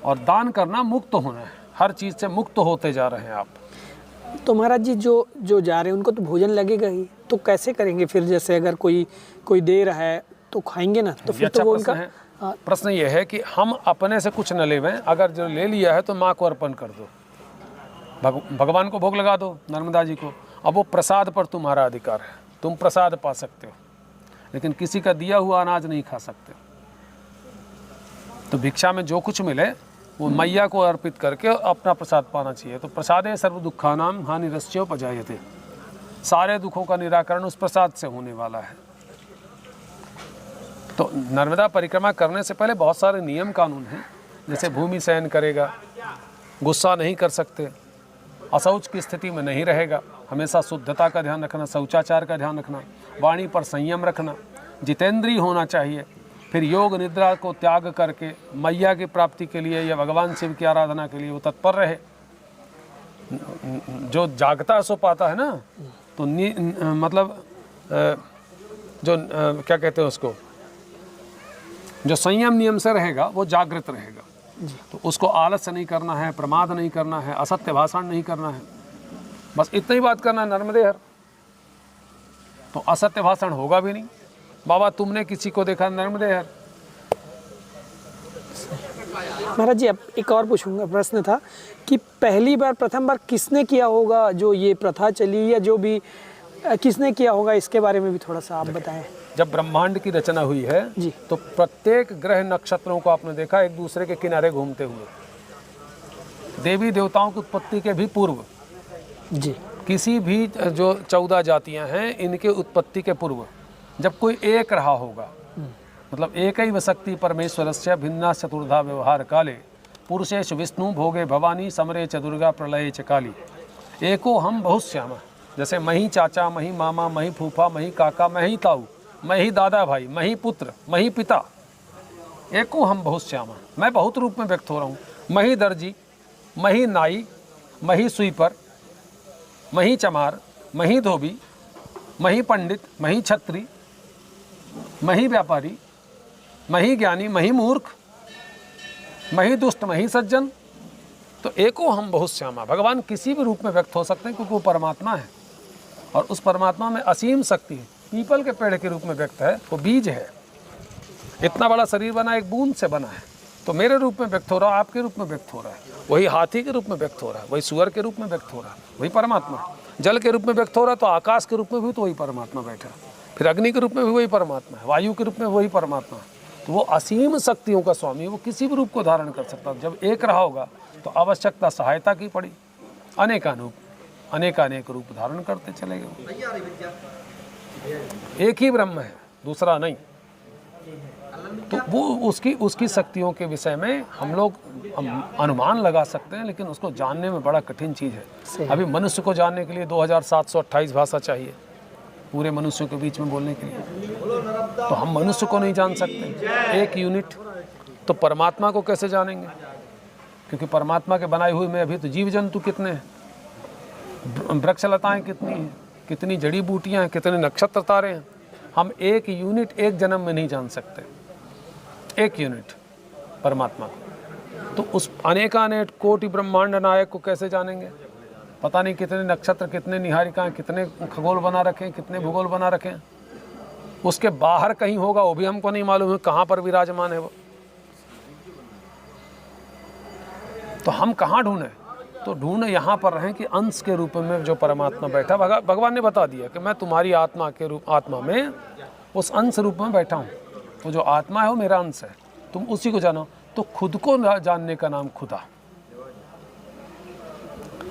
A: और दान करना मुक्त होना है। हर चीज़ से मुक्त होते जा रहे हैं आप।
C: तो महाराज जी जो जा रहे हैं उनको तो भोजन लगेगा ही, तो कैसे करेंगे फिर? जैसे अगर कोई दे रहा है तो खाएंगे ना, तो फिर
A: अच्छा
C: तो वो उनका
A: प्रश्न ये है कि हम अपने से कुछ न लेवें, अगर जो ले लिया है तो माँ को अर्पण कर दो, भगवान को भोग लगा दो, नर्मदा जी को। अब वो प्रसाद पर तुम्हारा अधिकार है, तुम प्रसाद पा सकते हो, लेकिन किसी का दिया हुआ अनाज नहीं खा सकते। तो भिक्षा में जो कुछ मिले वो मैया को अर्पित करके अपना प्रसाद पाना चाहिए। तो प्रसादे सर्व दुखानाम हानिरस्योपजायते, सारे दुखों का निराकरण उस प्रसाद से होने वाला है। तो नर्मदा परिक्रमा करने से पहले बहुत सारे नियम कानून हैं, जैसे भूमि शयन करेगा, गुस्सा नहीं कर सकते, अशौच की स्थिति में नहीं रहेगा, हमेशा शुद्धता का ध्यान रखना, शौचाचार का ध्यान रखना, वाणी पर संयम रखना, जितेंद्रिय होना चाहिए। फिर योग निद्रा को त्याग करके मैया की प्राप्ति के लिए या भगवान शिव की आराधना के लिए वो तत्पर रहे। जो जागता सो पाता है ना, तो मतलब जो क्या कहते हैं उसको, जो संयम नियम से रहेगा वो जागृत रहेगा। तो उसको आलस्य नहीं करना है, प्रमाद नहीं करना है, असत्य भाषण नहीं करना है, बस इतना ही बात करना है, नर्मदे हर। तो असत्य भाषण होगा भी नहीं। बाबा तुमने किसी को देखा नर्मदे हर?
C: महाराज जी अब एक और पूछूंगा, प्रश्न था कि पहली बार प्रथम बार किसने किया होगा जो ये प्रथा चली, या जो भी किसने किया होगा, इसके बारे में भी थोड़ा सा आप बताएं।
A: जब ब्रह्मांड की रचना हुई है
C: जी।
A: तो प्रत्येक ग्रह नक्षत्रों को आपने देखा एक दूसरे के किनारे घूमते हुए। देवी देवताओं की उत्पत्ति के भी पूर्व,
C: जी
A: किसी भी जो 14 जातियां हैं इनके उत्पत्ति के पूर्व जब कोई एक रहा होगा, मतलब एक ही वशक्ति परमेश्वरस्य भिन्ना चतुर्धा व्यवहार काले पुरुषेश विष्णु भोगे भवानी समरे च दुर्गा प्रलये च काली एको हम बहुत श्यामा। जैसे मही चाचा, मही मामा, मही फूफा, मही काका, मही ताऊ, मही दादा भाई, मही पुत्र, मही पिता, एको हम बहुत श्यामा। मैं बहुत रूप में व्यक्त हो रहा हूँ। मही दर्जी, मही नाई, मही स्वीपर, मही चमार, मही धोबी, मही पंडित, मही छत्री, मही व्यापारी, मही ज्ञानी, मही मूर्ख, मही दुष्ट, मही सज्जन। तो एको हम बहुत श्यामा। भगवान किसी भी रूप में व्यक्त हो सकते हैं क्योंकि वो परमात्मा है और उस परमात्मा में असीम शक्ति है। पीपल के पेड़ के रूप में व्यक्त है, वो बीज है। इतना बड़ा शरीर बना एक बूंद से बना है, तो मेरे रूप में व्यक्त हो रहा है, आपके रूप में व्यक्त हो रहा है। वही हाथी के रूप में व्यक्त हो रहा है, वही सुअर के रूप में व्यक्त हो रहा है, वही परमात्मा। जल के रूप में व्यक्त हो रहा है तो आकाश के रूप में भी तो वही परमात्मा बैठा है, फिर अग्नि के रूप में भी वही परमात्मा है, वायु के रूप में वही परमात्मा है। तो वो असीम शक्तियों का स्वामी, वो किसी भी रूप को धारण कर सकता है। जब एक रहा होगा तो आवश्यकता सहायता की पड़ी, अनेक रूप धारण करते चले गए। एक ही ब्रह्म है, दूसरा नहीं। तो वो उसकी शक्तियों के विषय में हम लोग अनुमान लगा सकते हैं, लेकिन उसको जानने में बड़ा कठिन चीज़ है। अभी मनुष्य को जानने के लिए 2728 भाषा चाहिए पूरे मनुष्यों के बीच में बोलने के लिए, तो हम मनुष्य को नहीं जान सकते एक यूनिट, तो परमात्मा को कैसे जानेंगे? क्योंकि परमात्मा के बनाए हुए में अभी तो जीव जंतु कितने हैं, वृक्षलताएँ कितनी हैं, कितनी जड़ी बूटियाँ हैं, कितने नक्षत्र तारे हैं। हम एक यूनिट एक जन्म में नहीं जान सकते, एक यूनिट परमात्मा को। तो उस अनेकानेक कोटि ब्रह्मांड नायक को कैसे जानेंगे? पता नहीं कितने नक्षत्र, कितने निहारिकाएं, कितने खगोल बना रखे, कितने भूगोल बना रखे। उसके बाहर कहीं होगा वो भी हमको नहीं मालूम है कहाँ पर विराजमान है वो। तो हम कहाँ ढूंढें? तो ढूंढ यहाँ पर रहें कि अंश के रूप में जो परमात्मा बैठा, भगवान ने बता दिया कि मैं तुम्हारी आत्मा में उस अंश रूप में बैठा हूँ। तो जो आत्मा है वो मेरा अंश है, तुम उसी को जानो। तो खुद को जानने का नाम खुदा,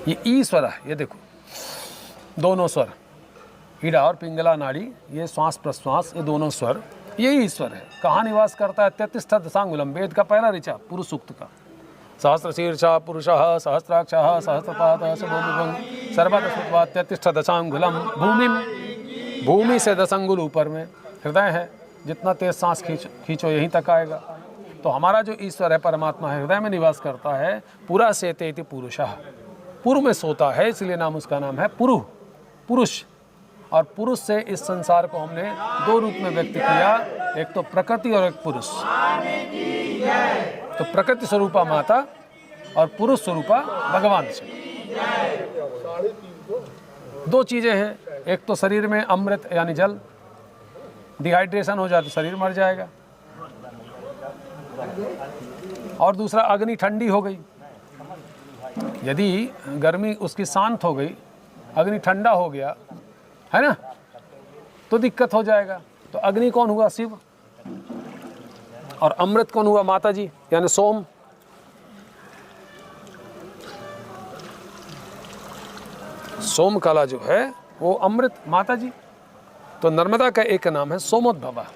A: ये ईश्वर है। ये देखो दोनों स्वर, ईड़ा और पिंगला नाड़ी, ये श्वास प्रश्वास, ये दोनों स्वर, ये ईश्वर है। कहाँ निवास करता है? 33 दशांगुलम, वेद का पहला ऋचा, पुरुष सूक्त का। सहस्र शीर्षा पुरुषः सहस्राक्षः सहस्रपादः सर्वभुवं सर्वतः 33 दशांगुलम। भूमि से 10 अंगुल ऊपर में हृदय है, जितना तेज सांस खींचो यहीं तक आएगा। तो हमारा जो ईश्वर है, परमात्मा है, हृदय में निवास करता है। पुरा सेते इति पुरुषः, पूर्व में सोता है, इसलिए नाम उसका नाम है पुरुष। और पुरुष से इस संसार को हमने दो रूप में व्यक्त किया, एक तो प्रकृति और एक पुरुष। तो प्रकृति स्वरूपा माता और पुरुष स्वरूपा भगवान से दो चीजें हैं। एक तो शरीर में अमृत यानी जल, डिहाइड्रेशन हो जाए तो शरीर मर जाएगा, और दूसरा अग्नि ठंडी हो गई। यदि गर्मी उसकी शांत हो गई, अग्नि ठंडा हो गया है ना, तो दिक्कत हो जाएगा। तो अग्नि कौन हुआ? शिव। और अमृत कौन हुआ? माता जी यानी सोम। सोम कला जो है वो अमृत माता जी। तो नर्मदा का एक नाम है सोमोद्भवा,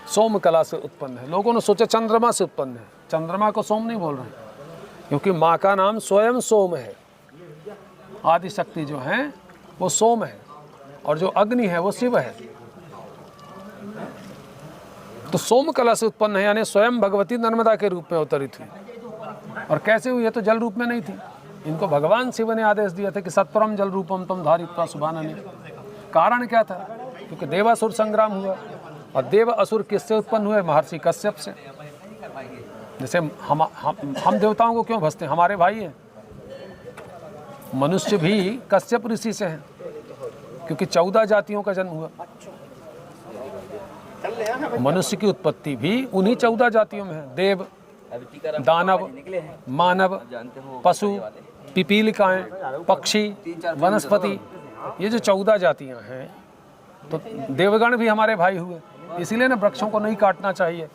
A: सोम कला से उत्पन्न है। लोगों ने सोचा चंद्रमा से उत्पन्न है, चंद्रमा को सोम नहीं बोल रहे, क्योंकि माँ का नाम स्वयं सोम है। आदि शक्ति जो है वो सोम है, और जो अग्नि है वो शिव है। तो सोम कला से उत्पन्न है, यानी स्वयं भगवती नर्मदा के रूप में अवतरित हुई। और कैसे हुई? तो जल रूप में नहीं थी, इनको भगवान शिव ने आदेश दिया था कि सत्वरम जल रूपम तम धारित्वा सुभानने। कारण क्या था? क्योंकि देवासुर संग्राम हुआ, और देव असुर किससे उत्पन्न हुए? महर्षि कश्यप से। जैसे हम देवताओं को क्यों भजते हैं? हमारे भाई हैं। मनुष्य भी कश्यप ऋषि से हैं, क्योंकि 14 जातियों का जन्म हुआ। मनुष्य की उत्पत्ति भी उन्हीं 14 जातियों में है। देव, दानव, मानव, पशु, पिपीलिकाएं, पक्षी, वनस्पति, ये जो 14 जातियां हैं, तो देवगण भी हमारे भाई हुए। इसीलिए ना वृक्षों को नहीं काटना चाहिए,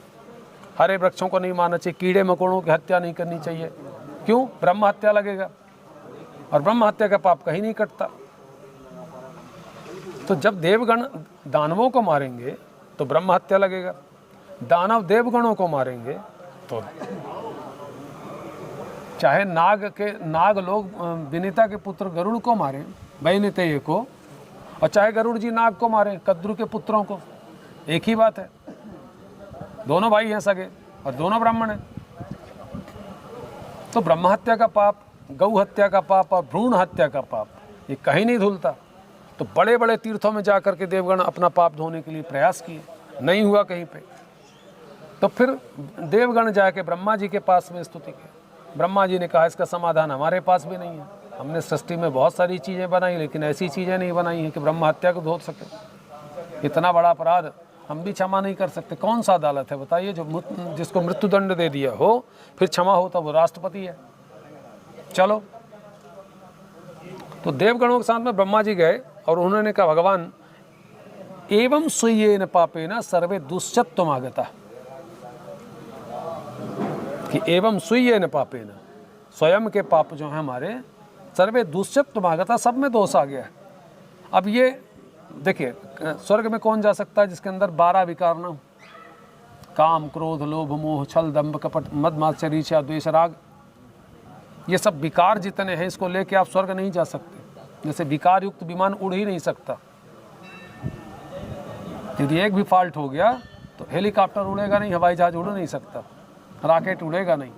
A: हरे वृक्षों को नहीं मारना चाहिए, कीड़े मकोड़ों की हत्या नहीं करनी चाहिए। क्यों? ब्रह्म हत्या लगेगा, और ब्रह्म हत्या का पाप कहीं नहीं कटता। तो जब देवगण दानवों को मारेंगे तो ब्रह्म हत्या लगेगा, दानव देवगणों को मारेंगे तो चाहे नाग लोग विनीता के पुत्र गरुड़ को मारें, वैनितेय को, और चाहे गरुड़ जी नाग को मारें, कद्रु के पुत्रों को, एक ही बात है। दोनों भाई हैं सगे और दोनों ब्राह्मण हैं। तो ब्रह्म हत्या का पाप, गौ हत्या का पाप और भ्रूण हत्या का पाप ये कहीं नहीं धुलता। तो बड़े बड़े तीर्थों में जाकर के देवगण अपना पाप धोने के लिए प्रयास किए, नहीं हुआ कहीं पे। तो फिर देवगण जाके ब्रह्मा जी के पास में स्तुति की। ब्रह्मा जी ने कहा इसका समाधान हमारे पास भी नहीं है, हमने सृष्टि में बहुत सारी चीज़ें बनाई लेकिन ऐसी चीज़ें नहीं बनाई हैं कि ब्रह्म हत्या को धो सके। इतना बड़ा अपराध हम भी क्षमा नहीं कर सकते। कौन सा अदालत है बताइए जो जिसको मृत्युदंड दे दिया हो फिर क्षमा होता? वो राष्ट्रपति है। चलो, तो देवगणों के साथ में ब्रह्मा जी गए और उन्होंने कहा भगवान एवं स्वीयेन पापेन सर्वे दुष्यत्वम आगता, कि एवं स्वीयेन पापेन, स्वयं के पाप जो हैं हमारे, सर्वे दुष्यत्वम आगता, सब में दोष आ गया है। अब ये देखिए, स्वर्ग में कौन जा सकता है जिसके अंदर 12 विकार ना हो? काम, क्रोध, लोभ, मोह, छल, दंभ, कपट, मद, मात्सर्य, ईर्ष्या, द्वेष, राग, ये सब विकार जितने हैं इसको लेके आप स्वर्ग नहीं जा सकते। जैसे विकार युक्त विमान उड़ ही नहीं सकता। यदि एक भी फॉल्ट हो गया तो हेलीकॉप्टर उड़ेगा नहीं, हवाई जहाज उड़ नहीं सकता, रॉकेट उड़ेगा नहीं।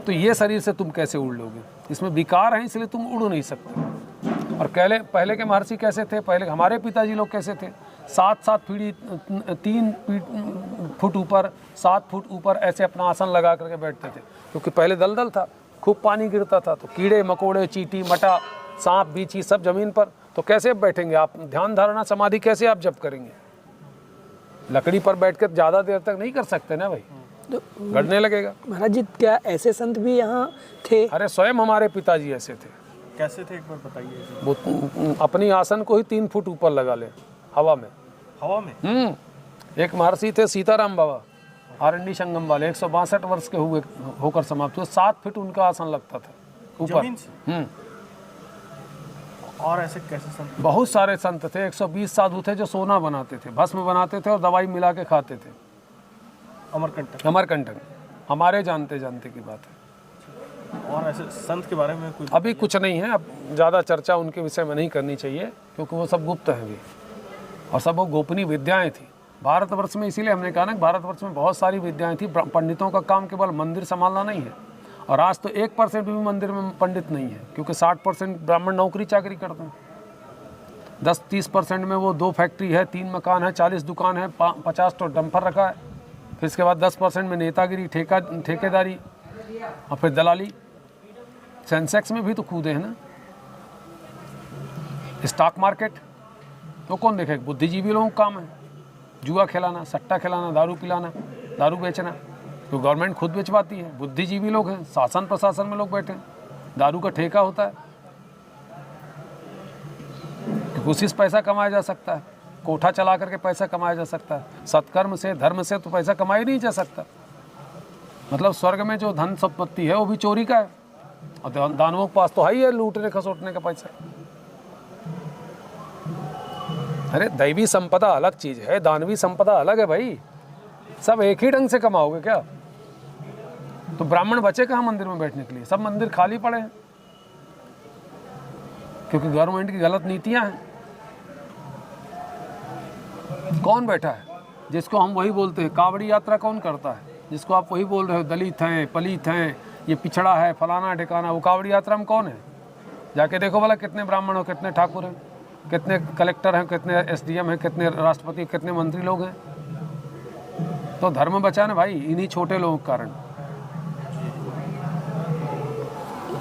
A: तो ये शरीर से तुम कैसे उड़ लोगे? इसमें विकार है इसलिए तुम उड़ नहीं सकते। और पहले के महर्षि कैसे थे? पहले हमारे पिताजी लोग कैसे थे? 7-7 पीढ़ी 3 फुट ऊपर, 7 फुट ऊपर ऐसे अपना आसन लगा करके बैठते थे, क्योंकि पहले दलदल था, खूब पानी गिरता था, तो कीड़े मकोड़े, चींटी, मटा, सांप, बीछी सब जमीन पर। तो कैसे बैठेंगे आप? ध्यान धारणा समाधि कैसे आप जप करेंगे? लकड़ी पर बैठकर ज़्यादा देर तक नहीं कर सकते ना भाई,
C: तो
A: गड़ने लगेगा।
C: महाराज जी, क्या ऐसे संत भी यहाँ थे?
A: अरे स्वयं हमारे पिताजी ऐसे थे।
B: कैसे थे, एक बार बताइए।
A: वो अपनी आसन को ही 3 फुट ऊपर लगा ले, हवा में।
B: हवा में?
A: एक महर्षि थे सीताराम बाबा, आरंडी संगम वाले, 162 वर्ष के होकर समाप्त हुए। 7 फीट उनका आसन लगता था ऊपर।
B: और ऐसे कैसे संत?
A: बहुत सारे संत थे। 120 साधु थे जो सोना बनाते थे, भस्म बनाते थे और दवाई मिला के खाते थे। अमरकंटक हमारे जानते की बात है।
B: और ऐसे संत के बारे में कुछ?
A: अभी कुछ नहीं है, अब ज़्यादा चर्चा उनके विषय में नहीं करनी चाहिए, क्योंकि वो सब गुप्त है अभी, और सब वो गोपनीय विद्याएं थी। भारतवर्ष में इसीलिए हमने कहा ना, भारतवर्ष में बहुत सारी विद्याएं थी। पंडितों का काम केवल मंदिर संभालना नहीं है, और आज तो 1% भी मंदिर में पंडित नहीं है, क्योंकि 60% ब्राह्मण नौकरी चाकरी करते हैं। 10-30% में वो 2 फैक्ट्री है, 3 मकान है, 40 दुकान है, 50 तो डंपर रखा है। फिर इसके बाद 10% में नेतागिरी, ठेकेदारी, और फिर दलाली। सेंसेक्स में भी तो कूदे हैं ना, स्टॉक मार्केट। तो कौन देखे? बुद्धिजीवी लोगों का काम है, जुआ खिलाना, सट्टा खिलाना, दारू पिलाना, दारू बेचना, तो गवर्नमेंट खुद बेचवाती है। बुद्धिजीवी लोग हैं, शासन प्रशासन में लोग बैठे हैं, दारू का ठेका होता है, उसी से पैसा कमाया जा सकता है। कोठा चला करके पैसा कमाया जा सकता है। सत्कर्म से, धर्म से तो पैसा कमाया नहीं जा सकता। मतलब स्वर्ग में जो धन संपत्ति है वो भी चोरी का है, और दानवों के पास तो है ही है लूटने खसोटने का पैसा। अरे दैवी संपदा अलग चीज है, दानवी संपदा अलग है भाई। सब एक ही ढंग से कमाओगे क्या? तो ब्राह्मण बचे कहाँ मंदिर में बैठने के लिए? सब मंदिर खाली पड़े हैं, क्योंकि गवर्नमेंट की गलत नीतियां हैं। कौन बैठा है? जिसको हम वही बोलते हैं कावड़ी यात्रा कौन करता है? जिसको आप वही बोल रहे हो दलित हैं, पलित हैं, ये पिछड़ा है, फलाना ठिकाना, वो कावड़ी यात्रा में कौन है? जाके देखो भला कितने ब्राह्मण हो, कितने ठाकुर हैं, कितने कलेक्टर हैं, कितने SDM हैं, कितने राष्ट्रपति, कितने मंत्री लोग हैं। तो धर्म बचा ना भाई इन्हीं छोटे लोगों के कारण।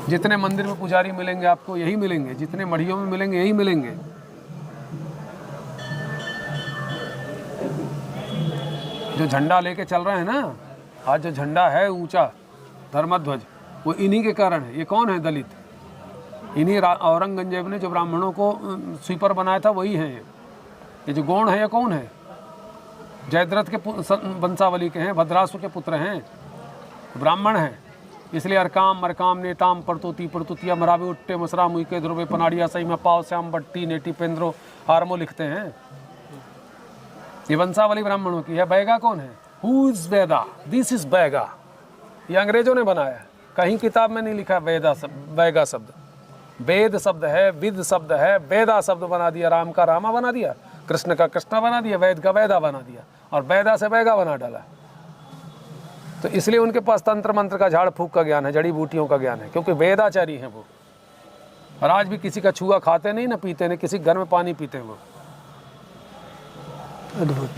A: जितने मंदिर में पुजारी मिलेंगे आपको यही मिलेंगे, जितने मढ़ियों में मिलेंगे यही मिलेंगे। जो झंडा लेके चल रहे हैं ना, आज जो झंडा है ऊंचा धर्मध्वज, वो इन्हीं के कारण है। ये कौन है? दलित। इन्हीं औरंगजेब ने जो ब्राह्मणों को स्वीपर बनाया था वही है ये जो गौण है ये कौन है? जयद्रथ के वंशावली के हैं, भद्रासु के पुत्र हैं, ब्राह्मण हैं। इसलिए अरकाम मरकाम नेताम परतोती परतुतिया मराबे उट्टे मसरा मुइके ध्रुवे पनाड़िया सही में पाव श्याम बट्टी नेटी पेंद्रो आरमो लिखते हैं। ये वंशावली ब्राह्मणों की है। बैगा कौन है? Who is Veda? This is Baiga. ये अंग्रेजों ने बनाया है, कहीं किताब में नहीं लिखा बैगा शब्द। वेद शब्द है, विद शब्द है, वेदा शब्द बना दिया, राम का रामा बना दिया, कृष्ण का कृष्णा बना दिया, वैद का वैदा बना दिया और वैदा से बैगा बना डाला। तो इसलिए उनके पास तंत्र मंत्र का झाड़ फूक का ज्ञान है, जड़ी बूटियों का ज्ञान है, क्योंकि वेदाचारी हैं वो। और आज भी किसी का छुआ खाते नहीं ना, पीते नहीं, किसी घर में पानी पीते हैं वो।
C: अद्भुत।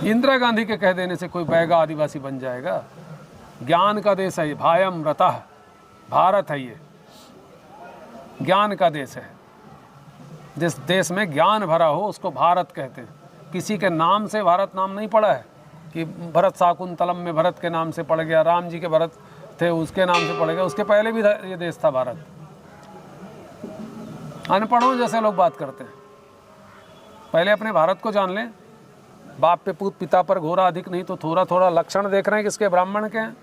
A: इंदिरा गांधी के कह देने से कोई बैगा आदिवासी बन जाएगा? ज्ञान का देश है, भायम रतः भारत है, ये ज्ञान का देश है। जिस देश में ज्ञान भरा हो उसको भारत कहते हैं। किसी के नाम से भारत नाम नहीं पड़ा है कि भरत शाकुंतलम में भरत के नाम से पड़ गया, राम जी के भरत थे उसके नाम से पड़ गया, उसके पहले भी ये देश था भारत। अनपढ़ों जैसे लोग बात करते हैं। पहले अपने भारत को जान लें। बाप पे पूत पिता पर घोरा अधिक नहीं तो थोड़ा थोड़ा लक्षण देख रहे हैं किसके? ब्राह्मण के हैं।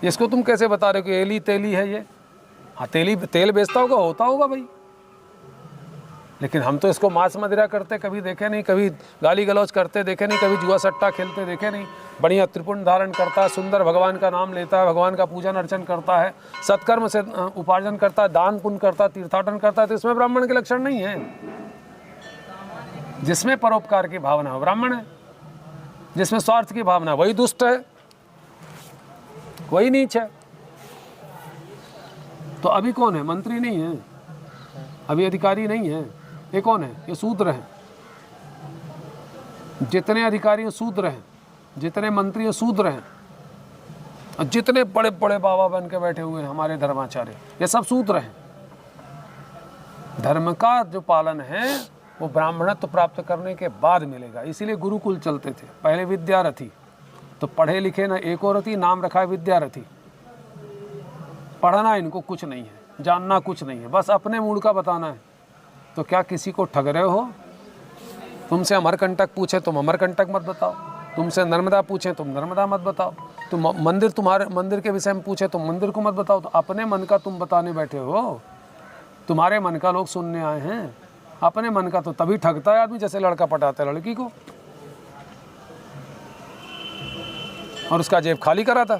A: इसको तुम कैसे बता रहे हो कि एली तेली है ये? हाँ, तेल बेचता होता होगा भाई, लेकिन हम तो इसको मांस मदिरा करते कभी देखे नहीं, कभी गाली गलौज करते देखे नहीं, कभी जुआ सट्टा खेलते देखे नहीं। बढ़िया त्रिपुंड धारण करता है, सुंदर भगवान का नाम लेता है, भगवान का पूजन अर्चन करता है, सत्कर्म से उपार्जन करता है, दान पुण्य करता है, तीर्थाटन करता है, तो इसमें ब्राह्मण के लक्षण नहीं है। जिसमें परोपकार की भावना हो ब्राह्मण है, जिसमें स्वार्थ की भावना वही दुष्ट है, वही नीच है। तो अभी कौन है? मंत्री नहीं है, अभी अधिकारी नहीं है। ये कौन है? ये शूद्र हैं। जितने अधिकारी शूद्र हैं, जितने मंत्री शूद्र हैं, और जितने बड़े बड़े बाबा बन के बैठे हुए हैं हमारे धर्माचार्य, ये सब शूद्र हैं। धर्म का जो पालन है वो ब्राह्मणत्व प्राप्त करने के बाद मिलेगा। इसीलिए गुरुकुल चलते थे। पहले विद्यारथी, तो पढ़े लिखे ना एक और रथी, नाम रखा है विद्यारथी। पढ़ना इनको कुछ नहीं है, जानना कुछ नहीं है, बस अपने मूड का बताना है। तो क्या किसी को ठग रहे हो? तुमसे अमरकंटक पूछे तुम अमरकंटक मत बताओ, तुमसे नर्मदा पूछे तुम नर्मदा मत बताओ, तुम मंदिर तुम्हारे मंदिर के विषय में पूछे तुम मंदिर को मत बताओ। तो अपने मन का तुम बताने बैठे हो, तुम्हारे मन का लोग सुनने आए हैं। अपने मन का तो तभी ठगता है आदमी जैसे लड़का पटाता है लड़की को और उसका जेब खाली कराता।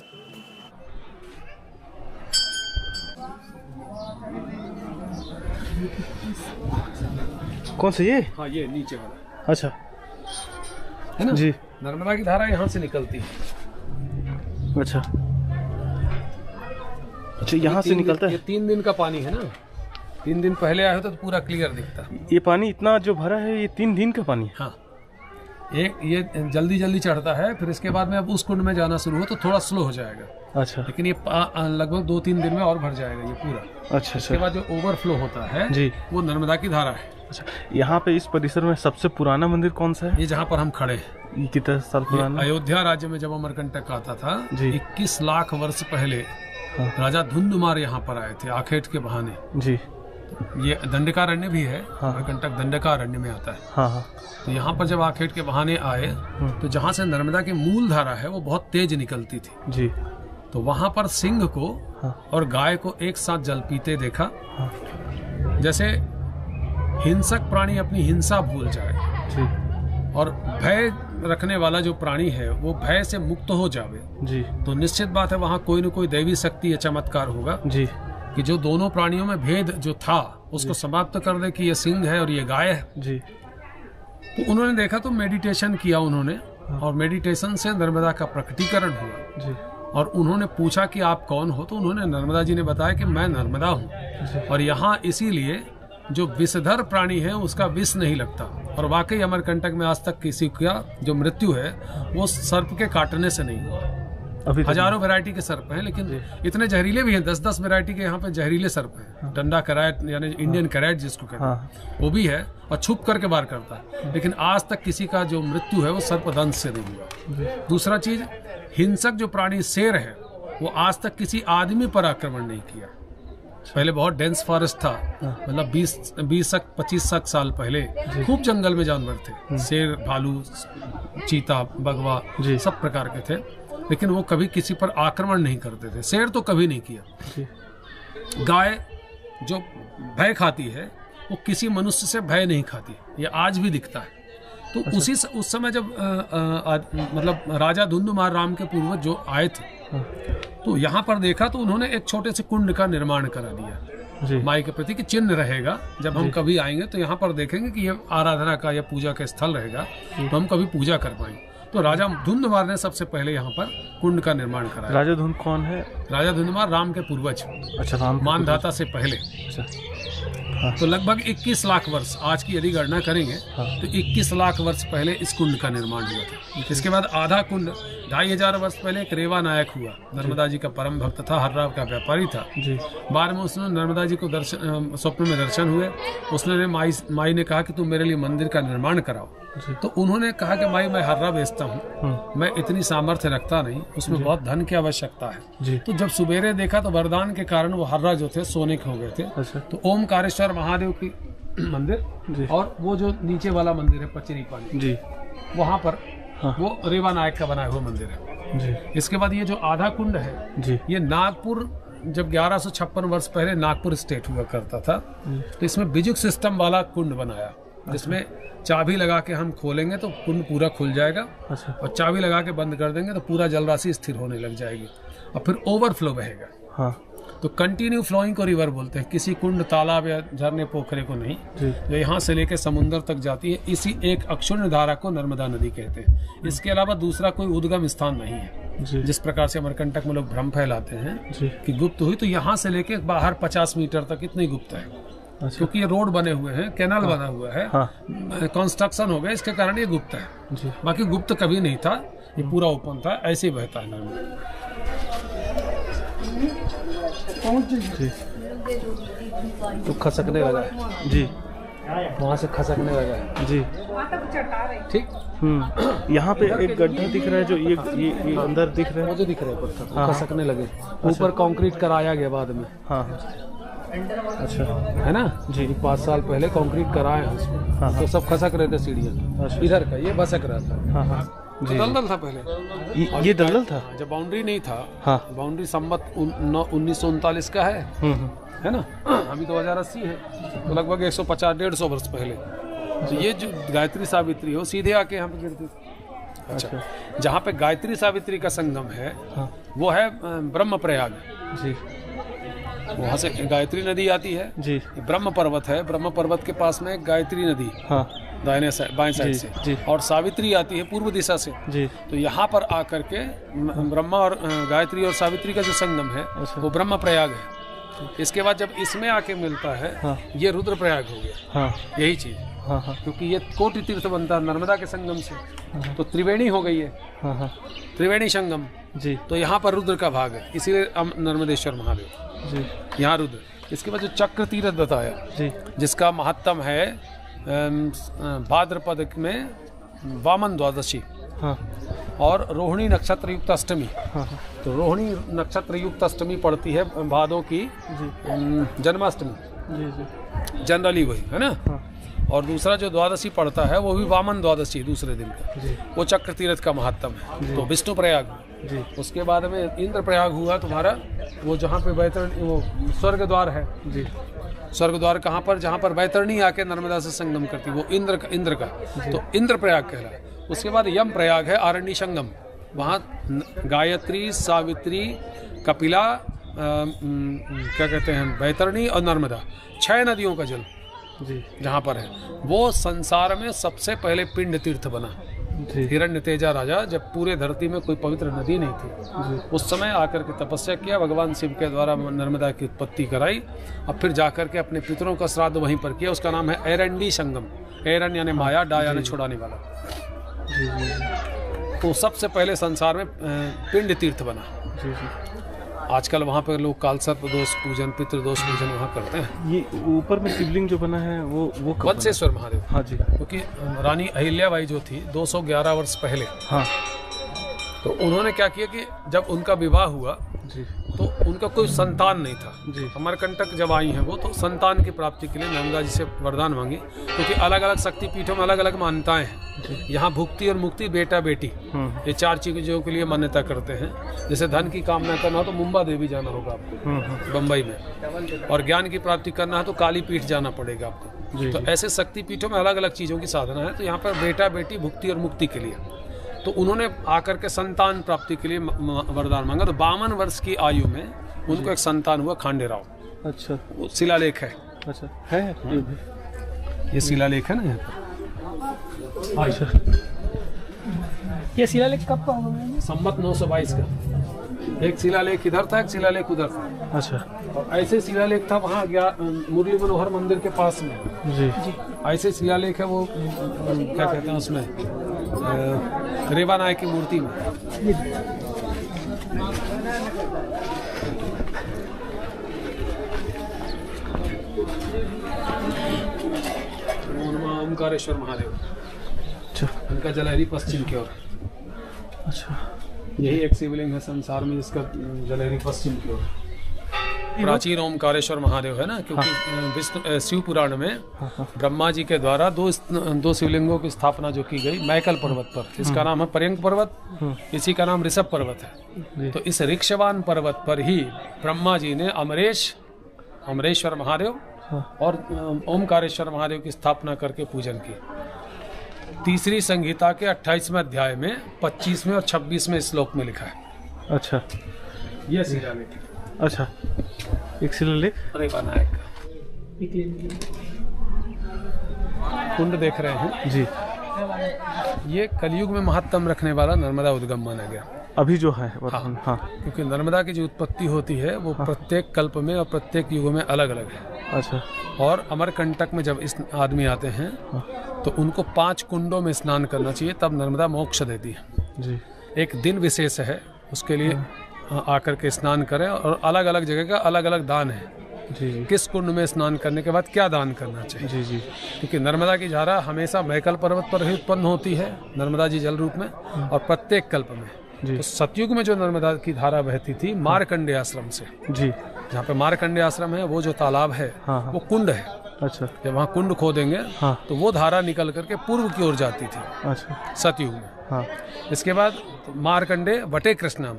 B: कौन सा ये?
A: हाँ, ये नीचे वाला।
B: अच्छा,
A: है ना
B: जी।
A: नर्मदा की धारा यहाँ से निकलती है।
B: अच्छा, यहाँ से निकलता है।
A: ये 3 दिन का पानी है ना। 3 दिन पहले आए होते तो पूरा क्लियर दिखता।
B: ये पानी इतना जो भरा है ये 3 दिन का पानी है?
A: हाँ, ये जल्दी जल्दी चढ़ता है, फिर इसके बाद में अब उस कुंड में जाना शुरू हो तो थोड़ा स्लो हो जाएगा।
B: अच्छा,
A: लेकिन ये लगभग 2-3 दिन में और भर जाएगा ये पूरा।
B: अच्छा।
A: इसके बाद जो ओवरफ्लो होता है
B: जी,
A: वो नर्मदा की धारा है।
B: अच्छा, यहाँ पे इस परिसर में सबसे पुराना मंदिर कौन सा है?
A: ये जहाँ पर हम खड़े हैं,
B: ये कितने साल पुराना?
A: अयोध्या राज्य में जब अमरकंटक आता था
B: जी।
A: 21 लाख वर्ष पहले
B: हाँ।
A: राजा धुंधुमार यहाँ पर आए थे आखेट के बहाने।
B: जी,
A: ये दंडकारण्य भी है।
B: हाँ।
A: अमरकंटक दंडकारण्य में आता है।
B: हाँ हाँ।
A: तो यहाँ पर जब आखेट के बहाने आए तो जहाँ से नर्मदा की मूल धारा है वो बहुत तेज निकलती थी।
B: जी,
A: तो वहां पर सिंह को
B: हाँ।
A: और गाय को एक साथ जल पीते देखा।
B: हाँ।
A: जैसे हिंसक प्राणी अपनी हिंसा भूल जाए
B: जी,
A: और भय रखने वाला जो प्राणी है वो भय से मुक्त हो जावे,
B: जी,
A: तो निश्चित बात है वहां कोई न कोई दैवी शक्ति या चमत्कार होगा
B: जी,
A: कि जो दोनों प्राणियों में भेद जो था उसको समाप्त कर दे कि ये सिंह है और ये गाय है।
B: जी।
A: तो उन्होंने देखा तो मेडिटेशन किया उन्होंने, और मेडिटेशन से नर्मदा का प्रकटीकरण हुआ।
B: जी,
A: और उन्होंने पूछा कि आप कौन हो, तो उन्होंने नर्मदा जी ने बताया कि मैं नर्मदा हूँ और यहाँ इसीलिए जो विषधर प्राणी है उसका विष नहीं लगता। और वाकई अमरकंटक में आज तक किसी का जो मृत्यु है वो सर्प के काटने से नहीं हुआ।
B: अभी तक
A: हजारों वैरायटी के सर्प हैं, लेकिन इतने जहरीले भी हैं, 10-10 वैरायटी के यहाँ पे जहरीले सर्प हैं। डंडा करैट यानी इंडियन करैट जिसको कहते हैं वो भी है, और छुप करके वार करता है। लेकिन आज तक किसी का जो मृत्यु है वो सर्पदंश से नहीं हुआ। दूसरा चीज, हिंसक जो प्राणी शेर है वो आज तक किसी आदमी पर आक्रमण नहीं किया। पहले बहुत डेंस फॉरेस्ट था, मतलब 20-25 साल पहले खूब जंगल में जानवर थे, शेर, भालू, चीता, बगवा सब प्रकार के थे, लेकिन वो कभी किसी पर आक्रमण नहीं करते थे। शेर तो कभी नहीं किया। गाय जो भय खाती है वो किसी मनुष्य से भय नहीं खाती, ये आज भी दिखता है। तो उस समय जब मतलब राजा धुंधुमार राम के पूर्वज जो आए थे तो यहाँ पर देखा तो उन्होंने एक छोटे से कुंड का निर्माण करा दिया माई के प्रति, कि चिन्ह रहेगा जब हम कभी आएंगे तो यहाँ पर देखेंगे कि ये आराधना का या पूजा का स्थल रहेगा, तो हम कभी पूजा कर पाएंगे। तो राजा धुंधुमार ने सबसे पहले यहाँ पर कुंड का निर्माण कराया।
B: राजा धुंध कौन है?
A: राजा धुंधुमार राम के पूर्वज।
B: अच्छा, राम
A: मानधाता से पहले। अच्छा। तो लगभग 21 लाख वर्ष, आज की यदि गणना करेंगे तो 21 लाख वर्ष पहले इस कुंड का निर्माण हुआ था। इसके बाद आधा कुंड 2500 वर्ष पहले एक रेवा नायक हुआ, नर्मदा जी का परम भक्त था, हर्राव का व्यापारी था। बाद में उसने नर्मदा जी को स्वप्न में दर्शन हुए। उसने माई ने कहा कि तुम मेरे लिए मंदिर का निर्माण कराओ। तो उन्होंने कहा कि माई, मैं हर्रा बेचता हूँ, मैं इतनी सामर्थ्य रखता नहीं, उसमें बहुत धन की आवश्यकता है। तो जब सुबेरे देखा तो वरदान के कारण वो हर्रा जो थे सोने के हो गए थे। तो ओमकारेश्वर महादेव की मंदिर और वो जो नीचे वाला मंदिर है पचरी पानी, वहाँ पर वो रेवा नायक का बनाया हुआ मंदिर है। इसके बाद ये जो आधा कुंड है ये नागपुर, जब 1156 वर्ष पहले नागपुर स्टेट हुआ करता था, तो इसमें बिजुक सिस्टम वाला कुंड बनाया, जिसमें चाबी लगा के हम खोलेंगे तो कुंड पूरा खुल जाएगा। और चाबी लगा के बंद कर देंगे तो पूरा जल राशि स्थिर होने लग जाएगी और फिर ओवरफ्लो बहेगा। तो कंटिन्यू फ्लोइंग को रिवर बोलते हैं, किसी कुंड, तालाब या झरने, पोखरे को नहीं, जो यहाँ से लेके समुद्र तक जाती है। इसी एक अक्षुण्ण धारा को नर्मदा नदी कहते हैं। इसके अलावा दूसरा कोई उद्गम स्थान नहीं है। जिस प्रकार से अमरकंटक में लोग भ्रम फैलाते हैं कि गुप्त हुई, तो यहाँ से लेके बाहर 50 मीटर तक इतनी गुप्त है। क्योंकि ये रोड बने हुए हैं, कैनाल बना हुआ है, कंस्ट्रक्शन हो गया, इसके कारण ये गुप्त है। बाकी गुप्त कभी नहीं था, ये पूरा ओपन था, ऐसे ही बहता है नर्मदा। तो खसकने लगा है जी, वहाँ से खसकने लगा है जी, ठीक। यहाँ पे एक गड्ढा दिख रहा है, जो ये अंदर दिख रहा है, वो जो दिख रहा है पत्थर, खसकने लगे। ऊपर कंक्रीट कराया गया बाद में। अच्छा, है ना जी, 5 साल पहले कंक्रीट कराए हैं उसमें। तो सब खसक रहे थे सीढ़ियाँ, इधर का ये भसक रहा था। दलदल था पहले, ये दलदल था जब बाउंड्री नहीं था। बाउंड्री संवत 1939 का है ना, अभी 2080 है, तो लगभग 150-150 वर्ष पहले। तो ये जो गायत्री सावित्री हो सीधे आके यहाँ पे गिरती थी। अच्छा, जहाँ पे गायत्री सावित्री का संगम है वो है ब्रह्म प्रयाग जी। वहाँ से गायत्री नदी आती है जी। ब्रह्म पर्वत है, ब्रह्म पर्वत के पास में गायत्री नदी दाहिने बाएं साइड से जी। और सावित्री आती है पूर्व दिशा से जी। तो यहाँ पर आकर के ब्रह्मा और गायत्री और सावित्री का जो संगम है वो ब्रह्म प्रयाग है। इसके बाद जब इसमें आके मिलता है ये रुद्र प्रयाग हो गया। यही चीज, क्योंकि ये कोटि तीर्थ बनता है नर्मदा के संगम से, तो त्रिवेणी हो गई है, त्रिवेणी संगम जी। तो यहाँ पर रुद्र का भाग है, इसीलिए नर्मदेश्वर महादेव जी, यहाँ रुद्र। इसके बाद जो चक्र तीर्थ बताया जी, जिसका महत्तम है भाद्रपद में वामन द्वादशी और रोहिणी नक्षत्र युक्त अष्टमी। तो रोहिणी नक्षत्र युक्त अष्टमी पड़ती है भादों की जन्माष्टमी, जनरली वही है ना। और दूसरा जो द्वादशी पड़ता है वो भी वामन द्वादशी दूसरे दिन का, वो चक्र तीर्थ का महत्तम है। तो विष्णु प्रयाग जी। उसके बाद में इंद्र प्रयाग हुआ तुम्हारा, वो जहाँ पे बैतरणी, वो स्वर्ग द्वार है जी। स्वर्ग द्वार कहाँ पर, जहाँ पर बैतरणी आके नर्मदा से संगम करती, वो इंद्र का तो इंद्र प्रयाग कहलाए। उसके बाद यम प्रयाग है, आरण्य संगम, वहाँ गायत्री, सावित्री, कपिला, क्या कहते हैं, बैतरणी और नर्मदा, 6 नदियों का जल जी जहाँ पर है। वो संसार में सबसे पहले पिंड तीर्थ बना। हिरण्य तेजा राजा, जब पूरे धरती में कोई पवित्र नदी नहीं थी, उस समय आकर के तपस्या किया, भगवान शिव के द्वारा नर्मदा की उत्पत्ति कराई और फिर जाकर के अपने पितरों का श्राद्ध वहीं पर किया। उसका नाम है एरंडी संगम। एरन यानी माया, डा यानी छुड़ाने वाला। तो सबसे पहले संसार में पिंड तीर्थ बना।
B: जी जी।
A: आजकल वहाँ पर लोग कालसर्प दोष पूजन, पितृदोष पूजन वहाँ करते हैं।
B: ये ऊपर में शिवलिंग जो बना है वो कब बना?
A: वत्सेश्वर महादेव।
B: हाँ जी।
A: क्योंकि रानी अहिल्याबाई जो थी 211 वर्ष पहले,
B: हाँ
A: तो उन्होंने क्या किया कि जब उनका विवाह हुआ
B: जी
A: तो उनका कोई संतान नहीं था।
B: जी।
A: अमरकंटक जब आई हैं वो, तो संतान की प्राप्ति के लिए नर्मदा जी से वरदान मांगी, क्योंकि अलग अलग शक्तिपीठों में अलग अलग मान्यताएं हैं। यहाँ भुक्ति और मुक्ति, बेटा बेटी, ये 4 चीज़ों के लिए मान्यता करते हैं। जैसे धन की कामना करना हो तो मुंबा देवी जाना होगा आपको बम्बई में, और ज्ञान की प्राप्ति करना है तो काली पीठ जाना पड़ेगा आपको। तो ऐसे शक्तिपीठों में अलग अलग चीज़ों की साधना है। तो यहाँ पर बेटा बेटी, भुक्ति और मुक्ति के लिए, तो उन्होंने आकर के संतान प्राप्ति के लिए वरदान मांगा। तो 52 वर्ष की आयु में उनको एक संतान हुआ, खांडेराव।
B: अच्छा।
A: वो शिलालेख है।
B: अच्छा है ये भी?
A: ये शिलालेख है ना यहाँ पर।
B: अच्छा।
C: ये शिलालेख कब का होगा?
A: संमत 922 का। एक शिलालेख इधर था, एक शिलालेख उधर था।
B: अच्छा।
A: और ऐसे शिलालेख था वहाँ मुरली मनोहर मंदिर के पास में।
B: जी।
A: ऐसे शिलालेख है वो क्या कहते हैं उसमें, रेवा नायक की मूर्ति में। ओमकारेश्वर महादेव।
B: अच्छा।
A: उनका जलहरी पश्चिम की ओर।
B: अच्छा।
A: यही एक शिवलिंग है संसार में जिसका जलहरी पश्चिम की ओर। प्राचीन ओमकारेश्वर महादेव है ना, क्योंकि विष्णु शिव पुराण में ब्रह्मा जी के द्वारा दो शिवलिंगों की स्थापना जो की गई मैकल पर्वत पर। इसका नाम है पर्यंक पर्वत, इसी का नाम ऋषभ पर्वत है। तो इस ऋक्षवान पर्वत पर ही ब्रह्मा जी ने अमरेश्वर महादेव और ओमकारेश्वर महादेव की स्थापना करके पूजन की। तीसरी संहिता के 28वें अध्याय में 25वें और 26वें श्लोक में लिखा है।
B: अच्छा।
A: यह शिलालेख।
B: अच्छा। एक शिलालेख
A: रेवा नायक कुंड देख रहे हैं
B: जी।
A: ये कलयुग में महत्तम रखने वाला नर्मदा उद्गम माना गया
B: अभी जो है।
A: हाँ।
B: हाँ।
A: क्योंकि नर्मदा की जो उत्पत्ति होती है वो प्रत्येक कल्प में और प्रत्येक युग में अलग अलग है।
B: अच्छा।
A: और अमरकंटक में जब इस आदमी आते हैं तो उनको 5 कुंडों में स्नान करना चाहिए, तब नर्मदा मोक्ष देती है
B: जी।
A: एक दिन विशेष है उसके लिए आकर के स्नान करें, और अलग अलग जगह का अलग अलग दान है।
B: जी।
A: किस कुंड में स्नान करने के बाद क्या दान करना चाहिए।
B: जी जी।
A: क्योंकि नर्मदा की धारा हमेशा मैकल पर्वत पर ही उत्पन्न होती है, नर्मदा जी जल रूप में, और प्रत्येक कल्प में।
B: जी।
A: तो सतयुग में जो नर्मदा की धारा बहती थी मार्कंडेय आश्रम से,
B: जी।
A: जहाँ पे मार्कंडेय आश्रम है, वो जो तालाब है वो कुंड है।
B: अच्छा।
A: जब वहाँ कुंड खोदेंगे
B: हाँ।
A: तो वो धारा निकल करके पूर्व की ओर जाती थी
B: अच्छा।
A: सतयुग में।
B: हाँ।
A: इसके बाद मार्कंडेय वटे कृष्णम,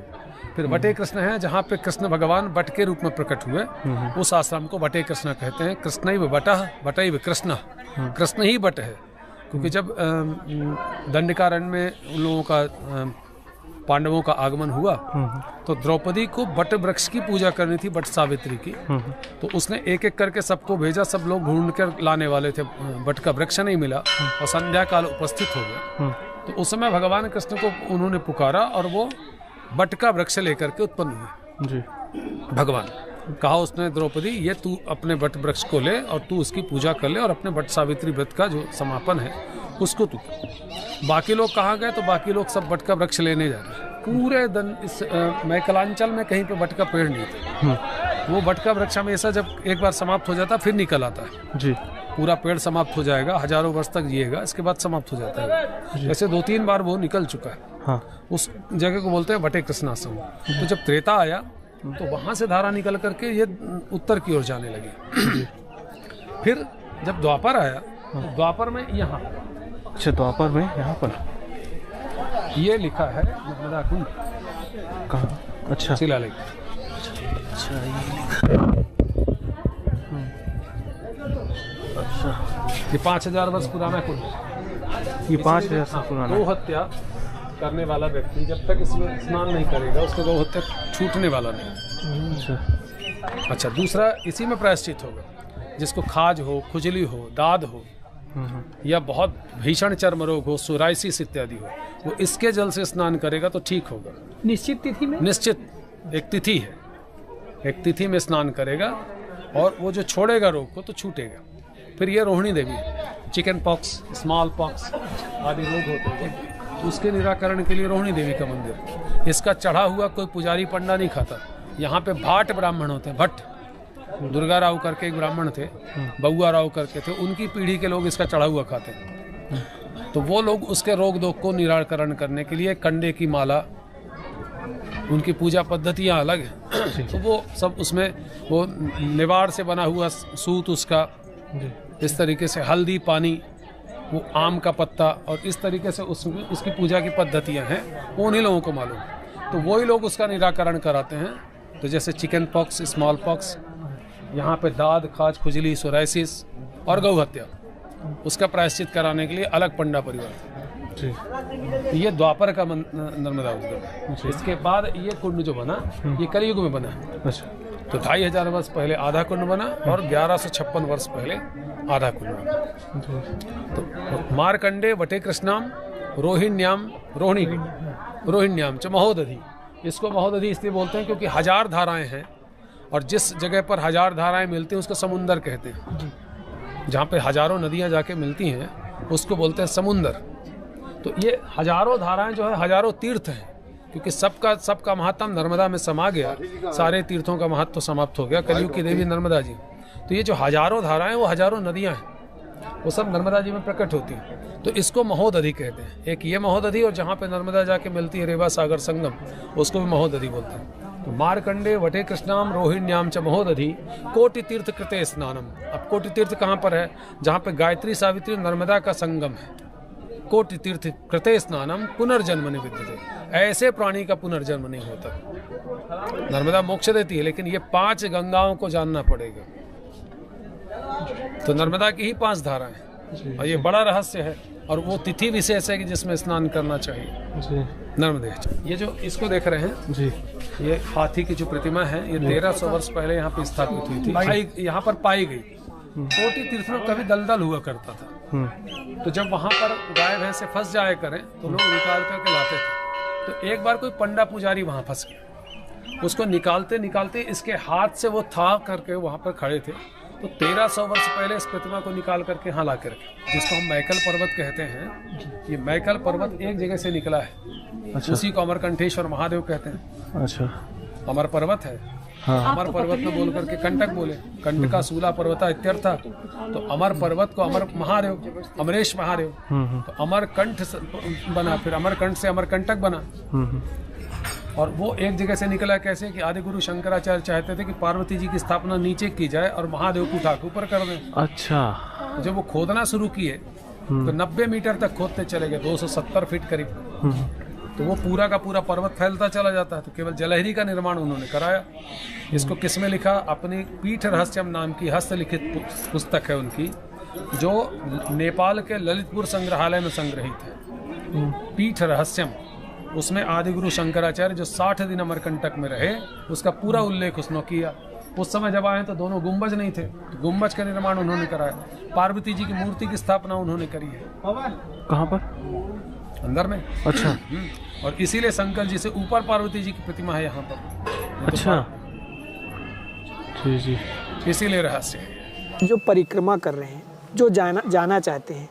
A: फिर वटे कृष्ण है जहाँ पे कृष्ण भगवान वट के रूप में प्रकट हुए, उस आश्रम को वटे कृष्ण कहते हैं। कृष्णैव वटः वटैव कृष्ण, कृष्ण ही वट है। क्योंकि जब दंडकारण्य में उन लोगों का पांडवों का आगमन हुआ तो द्रौपदी को वट वृक्ष की पूजा करनी थी, वट सावित्री की। तो उसने एक एक करके सबको भेजा, सब लोग ढूंढ कर लाने वाले थे, वट का वृक्ष नहीं मिला और संध्या काल उपस्थित हो गया। तो उस समय भगवान कृष्ण को उन्होंने पुकारा और वो वट का वृक्ष लेकर के उत्पन्न हुए।
B: जी।
A: भगवान कहा उसने द्रौपदी, ये तू अपने वट वृक्ष को ले और तू उसकी पूजा कर ले, और अपने वट सावित्री व्रत का जो समापन है उसको तू। बाकी लोग कहाँ गए, तो बाकी लोग सब वट का वृक्ष लेने जा रहे। पूरे इस मैकलांचल में कहीं पे वट का पेड़ नहीं था। वो वट का वृक्ष हमेशा जब एक बार समाप्त हो जाता फिर निकल आता है। जी। पूरा पेड़ समाप्त हो जाएगा, हजारों वर्ष तक जिएगा, इसके बाद समाप्त हो जाता है। ऐसे 2-3 बार वो निकल चुका है। हाँ। उस जगह को बोलते हैं वटे कृष्णाश्रम। तो जब त्रेता आया तो वहां से धारा निकल करके ये उत्तर की ओर जाने लगी। फिर जब द्वापर आया तो द्वापर में यहाँ,
B: अच्छा द्वापर में यहाँ पर
A: ये लिखा है नर्मदा कुंड।
B: कहाँ? अच्छा
A: शिलालेख।
B: अच्छा
A: ये 5000 वर्ष पुराना कुंड।
B: ये 5000 साल पुराना।
A: गौ हत्या करने वाला व्यक्ति जब तक इसमें स्नान नहीं करेगा उसको गौ हत्या छूटने वाला नहीं। अच्छा दूसरा इसी में प्रायश्चित होगा, जिसको खाज हो, खुजली हो, दाद हो या बहुत भीषण चर्म रोग हो, सोराइसिस इत्यादि हो, वो इसके जल से स्नान करेगा तो ठीक होगा।
C: निश्चित तिथि में? निश्चित
A: एक तिथि है, एक तिथि में स्नान करेगा और वो जो छोड़ेगा रोग को तो छूटेगा। फिर ये रोहिणी देवी, चिकन पॉक्स, स्मॉल पॉक्स आदि रोग होते हैं, उसके निराकरण के लिए रोहिणी देवी का मंदिर। इसका चढ़ा हुआ कोई पुजारी पंडा नहीं खाता। यहाँ पे भाट ब्राह्मण होते हैं, भट्ट दुर्गा राव करके एक ब्राह्मण थे, बउआ राव करके थे, उनकी पीढ़ी के लोग इसका चढ़ा हुआ खाते हैं। तो वो लोग उसके रोग दोग को निराकरण करने के लिए कंडे की माला, उनकी पूजा पद्धतियाँ अलग हैं। तो वो सब उसमें वो निवाड़ से बना हुआ सूत, उसका इस तरीके से हल्दी पानी, वो आम का पत्ता, और इस तरीके से उसमें उसकी पूजा की पद्धतियाँ हैं, वो उन्हीं लोगों को मालूम। तो वही लोग उसका निराकरण कराते हैं। तो जैसे चिकन पॉक्स, स्मॉल पॉक्स, यहाँ पे दाद, खाज, खुजली, सोराइसिस और गौ हत्या, उसका प्रायश्चित कराने के लिए अलग पंडा परिवार था। ये द्वापर का नर्मदा उद्गम है। इसके बाद ये कुंड जो बना, ये कलयुग में बना है। तो 2500 वर्ष पहले आधा कुंड बना और 1156 वर्ष पहले आधा कुंड बना। तो मारकंडे वटे कृष्णाम रोहिण्याम, रोहिण्याम च महोदधि। इसको महोदधि इसलिए बोलते हैं क्योंकि 1000 धाराएं हैं, और जिस जगह पर 1000 धाराएं मिलती हैं उसको समुंदर कहते हैं। जहाँ पे हजारों नदियाँ जाके मिलती हैं उसको बोलते हैं समुंदर। तो ये हजारों धाराएं जो है हजारों तीर्थ हैं, क्योंकि सबका महत्व नर्मदा में समा गया। सारे तीर्थों का महत्व तो समाप्त हो गया, कलयुग की देवी नर्मदा जी। तो ये जो हजारों धाराएं, वो हजारों नदियाँ हैं, वो सब नर्मदा जी में प्रकट होती हैं। तो इसको महोदधि कहते हैं। एक ये महोदधि, और जहाँ पे नर्मदा जाके मिलती है रेवा सागर संगम, उसको भी महोदधि बोलते हैं। तो मारकंडे वटे कृष्णाम रोहिण्याम च महोदधि कोटि तीर्थ कृते स्नानम। अब कोटि तीर्थ कहाँ पर है? जहाँ पे गायत्री सावित्री नर्मदा का संगम है। कोटि तीर्थ कृते स्नानम पुनर्जन्म नहीं विद्यते। ऐसे प्राणी का पुनर्जन्म नहीं होता। नर्मदा मोक्ष देती है, लेकिन ये 5 गंगाओं को जानना पड़ेगा। तो नर्मदा की ही 5 धाराएं हैं, और ये बड़ा रहस्य है। और वो तिथि विशेष है कि जिसमें स्नान करना चाहिए। नर्मदे, ये जो इसको देख रहे हैं जी, ये हाथी की जो प्रतिमा है, ये 1300 वर्ष पहले यहाँ पे स्थापित हुई थी, यहाँ पर पाई गई। कोटि तीर्थ में कभी दलदल हुआ करता था। तो जब वहाँ पर गाय भैंस से फंस जाए करें तो लोग निकाल करके लाते थे। तो एक बार कोई पंडा पुजारी वहाँ फंस गया, उसको निकालते निकालते इसके हाथ से वो था करके वहाँ पर खड़े थे। तो 1300 वर्ष पहले इस प्रतिमा को निकाल करके यहाँ ला के रखे, जिसको हम मैकल पर्वत कहते हैं। ये मैकल पर्वत एक जगह से निकला है। अच्छा। उसी को अमरकंठेश्वर महादेव कहते हैं। अच्छा। अमर पर्वत है। हाँ। अमर पर्वत में बोल करके कंटक बोले, कंटका सूला पर्वता इत्यर्थ। तो अमर पर्वत को अमर महादेव, अमरेश महादेव, तो अमरकंठ बना, फिर अमरकंठ से अमरकंटक बना। और वो एक जगह से निकला कैसे कि आदि गुरु शंकराचार्य चाहते थे कि पार्वती जी की स्थापना नीचे की जाए और महादेव को उठा के ऊपर कर दें। अच्छा। जब वो खोदना शुरू किए तो 90 मीटर तक खोदते चले गए, 270 फीट करीब। तो वो पूरा का पूरा पर्वत फैलता चला जाता है। तो केवल जलहरी का निर्माण उन्होंने कराया। इसको किसमें लिखा? अपनी पीठ रहस्यम नाम की हस्तलिखित पुस्तक है उनकी, जो नेपाल के ललितपुर संग्रहालय में संग्रहित है। पीठ रहस्यम, उसमें आदि गुरु शंकराचार्य जो 60 दिन अमरकंटक में रहे, उसका पूरा उल्लेख उसने किया। उस समय जब आए तो दोनों गुंबज नहीं थे, तो गुंबज का निर्माण उन्होंने कराया। पार्वती जी की मूर्ति की स्थापना उन्होंने करी है। कहाँ पर? अंदर में। अच्छा। और इसीलिए शंकर जी से ऊपर पार्वती जी की प्रतिमा है यहाँ पर। अच्छा। जी जी, इसीलिए रहस्य है।
C: जो परिक्रमा कर रहे हैं, जो जाना चाहते हैं,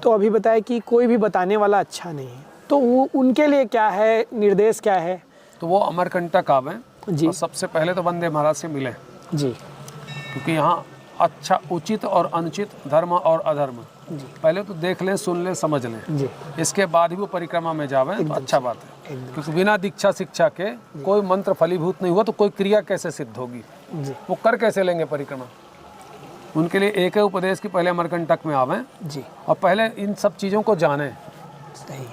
C: तो अभी बताया कि कोई भी बताने वाला अच्छा नहीं है, तो वो उनके लिए क्या है, निर्देश क्या है?
A: तो वो अमरकंटक आवे जी, और सबसे पहले तो वंदे महाराज से मिले जी, क्योंकि यहाँ अच्छा उचित और अनुचित, धर्म और अधर्म जी, पहले तो देख लें, सुन लें, समझ लें जी, इसके बाद ही वो परिक्रमा में जावे तो अच्छा बात है। क्योंकि बिना दीक्षा शिक्षा के कोई मंत्र फलीभूत नहीं हुआ तो कोई क्रिया कैसे सिद्ध होगी जी, वो कर कैसे लेंगे परिक्रमा? उनके लिए एक है उपदेश कि पहले अमरकंटक में आवें जी, और पहले इन सब चीज़ों को जानें। सही।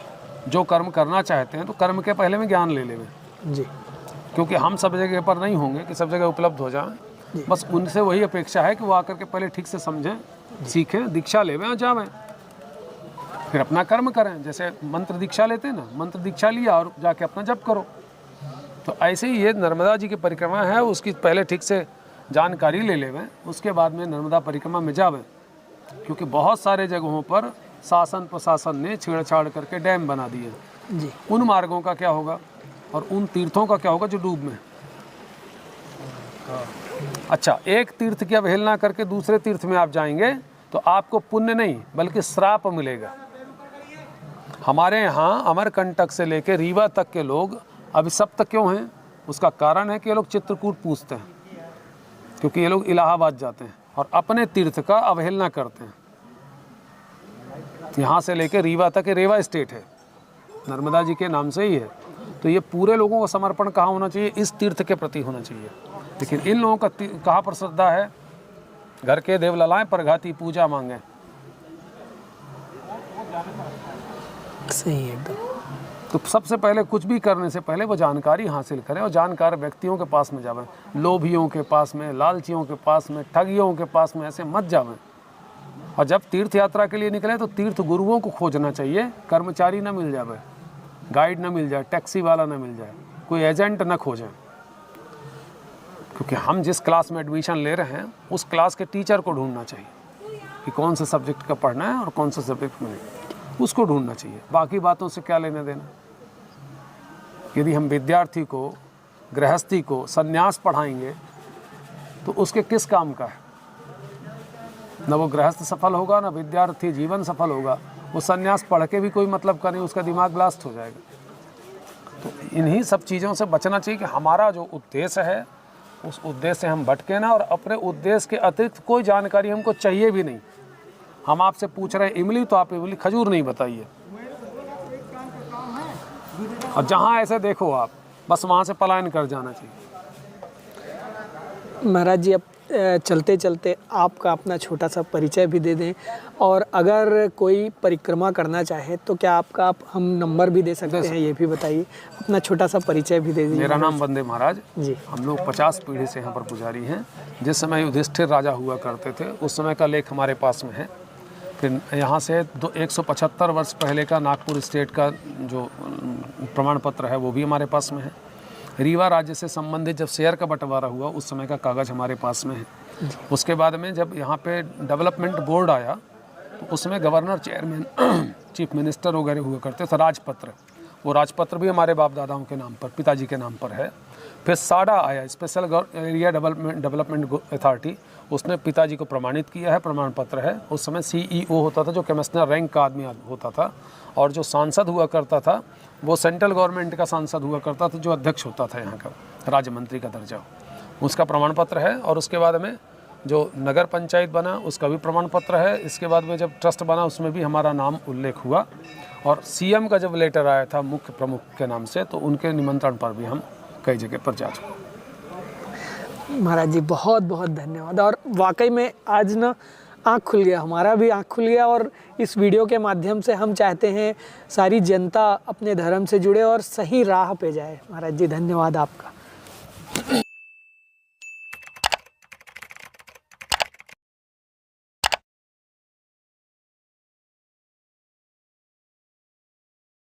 A: जो कर्म करना चाहते हैं तो कर्म के पहले में ज्ञान ले लेवें जी, क्योंकि हम सब जगह पर नहीं होंगे कि सब जगह उपलब्ध हो जाए। बस उनसे वही अपेक्षा है कि वो आकर के पहले ठीक से समझें, सीखें, दीक्षा लेवें और जावें, फिर अपना कर्म करें। जैसे मंत्र दीक्षा लेते हैं ना, मंत्र दीक्षा लिया और जाके अपना जप करो। तो ऐसे ही ये नर्मदा जी की परिक्रमा है, उसकी पहले ठीक से जानकारी ले लेवें, उसके बाद में नर्मदा परिक्रमा में जावें। क्योंकि बहुत सारे जगहों पर शासन प्रशासन ने छेड़छाड़ करके डैम बना दिए जी, उन मार्गों का क्या होगा और उन तीर्थों का क्या होगा जो डूब में। अच्छा, एक तीर्थ की अवहेलना करके दूसरे तीर्थ में आप जाएंगे तो आपको पुण्य नहीं बल्कि श्राप मिलेगा। हमारे यहाँ अमरकंटक से लेकर रीवा तक के लोग अभिशप्त क्यों हैं? उसका कारण है कि ये लोग चित्रकूट पूजते हैं, क्योंकि ये लोग इलाहाबाद जाते हैं और अपने तीर्थ का अवहेलना करते हैं। यहाँ से लेकर रीवा तक रेवा स्टेट है, नर्मदा जी के नाम से ही है। तो ये पूरे लोगों का समर्पण कहाँ होना चाहिए? इस तीर्थ के प्रति होना चाहिए। लेकिन इन लोगों का कहाँ पर श्रद्धा है? घर के देव ललाएं परघाती पूजा मांगे।
C: सही है एकदम।
A: तो सबसे पहले कुछ भी करने से पहले वो जानकारी हासिल करें और जानकार व्यक्तियों के पास में जावें, लोभियों के पास में, लालचियों के पास में, ठगियों के पास में ऐसे मत जावें। और जब तीर्थ यात्रा के लिए निकले तो तीर्थ गुरुओं को खोजना चाहिए, कर्मचारी ना मिल जाए, गाइड ना मिल जाए, टैक्सी वाला ना मिल जाए, कोई एजेंट ना खोजें। क्योंकि हम जिस क्लास में एडमिशन ले रहे हैं उस क्लास के टीचर को ढूंढना चाहिए कि कौन से सब्जेक्ट का पढ़ना है और कौन से सब्जेक्ट में नहीं, उसको ढूंढना चाहिए। बाकी बातों से क्या लेना देना। यदि हम विद्यार्थी को, गृहस्थी को संन्यास पढ़ाएंगे तो उसके किस काम का है? न वो गृहस्थ सफल होगा, ना विद्यार्थी जीवन सफल होगा। वो संन्यास पढ़ के भी कोई मतलब का नहीं, उसका दिमाग ब्लास्ट हो जाएगा। तो इन्हीं सब चीज़ों से बचना चाहिए कि हमारा जो उद्देश्य है उस उद्देश्य से हम भटके ना, और अपने उद्देश्य के अतिरिक्त कोई जानकारी हमको चाहिए भी नहीं। हम आपसे पूछ रहे हैं इमली, तो आप इमली खजूर नहीं बताइए। और जहाँ ऐसे देखो आप, बस वहाँ से पलायन कर जाना चाहिए।
C: महाराज जी, अब चलते चलते आपका अपना छोटा सा परिचय भी दे दें, और अगर कोई परिक्रमा करना चाहे तो क्या आपका हम नंबर भी दे सकते हैं, ये भी बताइए। अपना छोटा सा परिचय भी दे दीजिए।
A: मेरा नाम वंदे महाराज
C: जी।
A: हम लोग 50 पीढ़ी से यहाँ पर पुजारी हैं। जिस समय युधिष्ठिर राजा हुआ करते थे उस समय का लेख हमारे पास में है। फिर यहाँ से 175 वर्ष पहले का नागपुर स्टेट का जो प्रमाण पत्र है वो भी हमारे पास में है। रीवा राज्य से संबंधित जब शेयर का बंटवारा हुआ उस समय का कागज़ हमारे पास में है। उसके बाद में जब यहाँ पे डेवलपमेंट बोर्ड आया तो उसमें गवर्नर, चेयरमैन, चीफ मिनिस्टर वगैरह हुआ करते थे। राजपत्र, वो राजपत्र भी हमारे बाप दादाओं के नाम पर, पिताजी के नाम पर है। फिर साडा आया, स्पेशल एरिया डेवलपमेंट अथॉरिटी, उसने पिताजी को प्रमाणित किया है, प्रमाण पत्र है। उस समय CEO होता था जो कमिश्नर रैंक का आदमी होता था, और जो सांसद हुआ करता था वो सेंट्रल गवर्नमेंट का सांसद हुआ करता था, जो अध्यक्ष होता था यहाँ का, राज्य मंत्री का दर्जा, उसका प्रमाण पत्र है। और उसके बाद में जो नगर पंचायत बना उसका भी प्रमाण पत्र है। इसके बाद में जब ट्रस्ट बना उसमें भी हमारा नाम उल्लेख हुआ। और CM का जब लेटर आया था मुख्य प्रमुख के नाम से तो उनके निमंत्रण पर भी हम कई जगह पर जा चुके।
C: महाराज जी बहुत बहुत धन्यवाद। और वाकई में आज ना आँख खुल गया, हमारा भी आँख खुल गया। और इस वीडियो के माध्यम से हम चाहते हैं सारी जनता अपने धर्म से जुड़े और सही राह पे जाए। महाराज जी धन्यवाद आपका।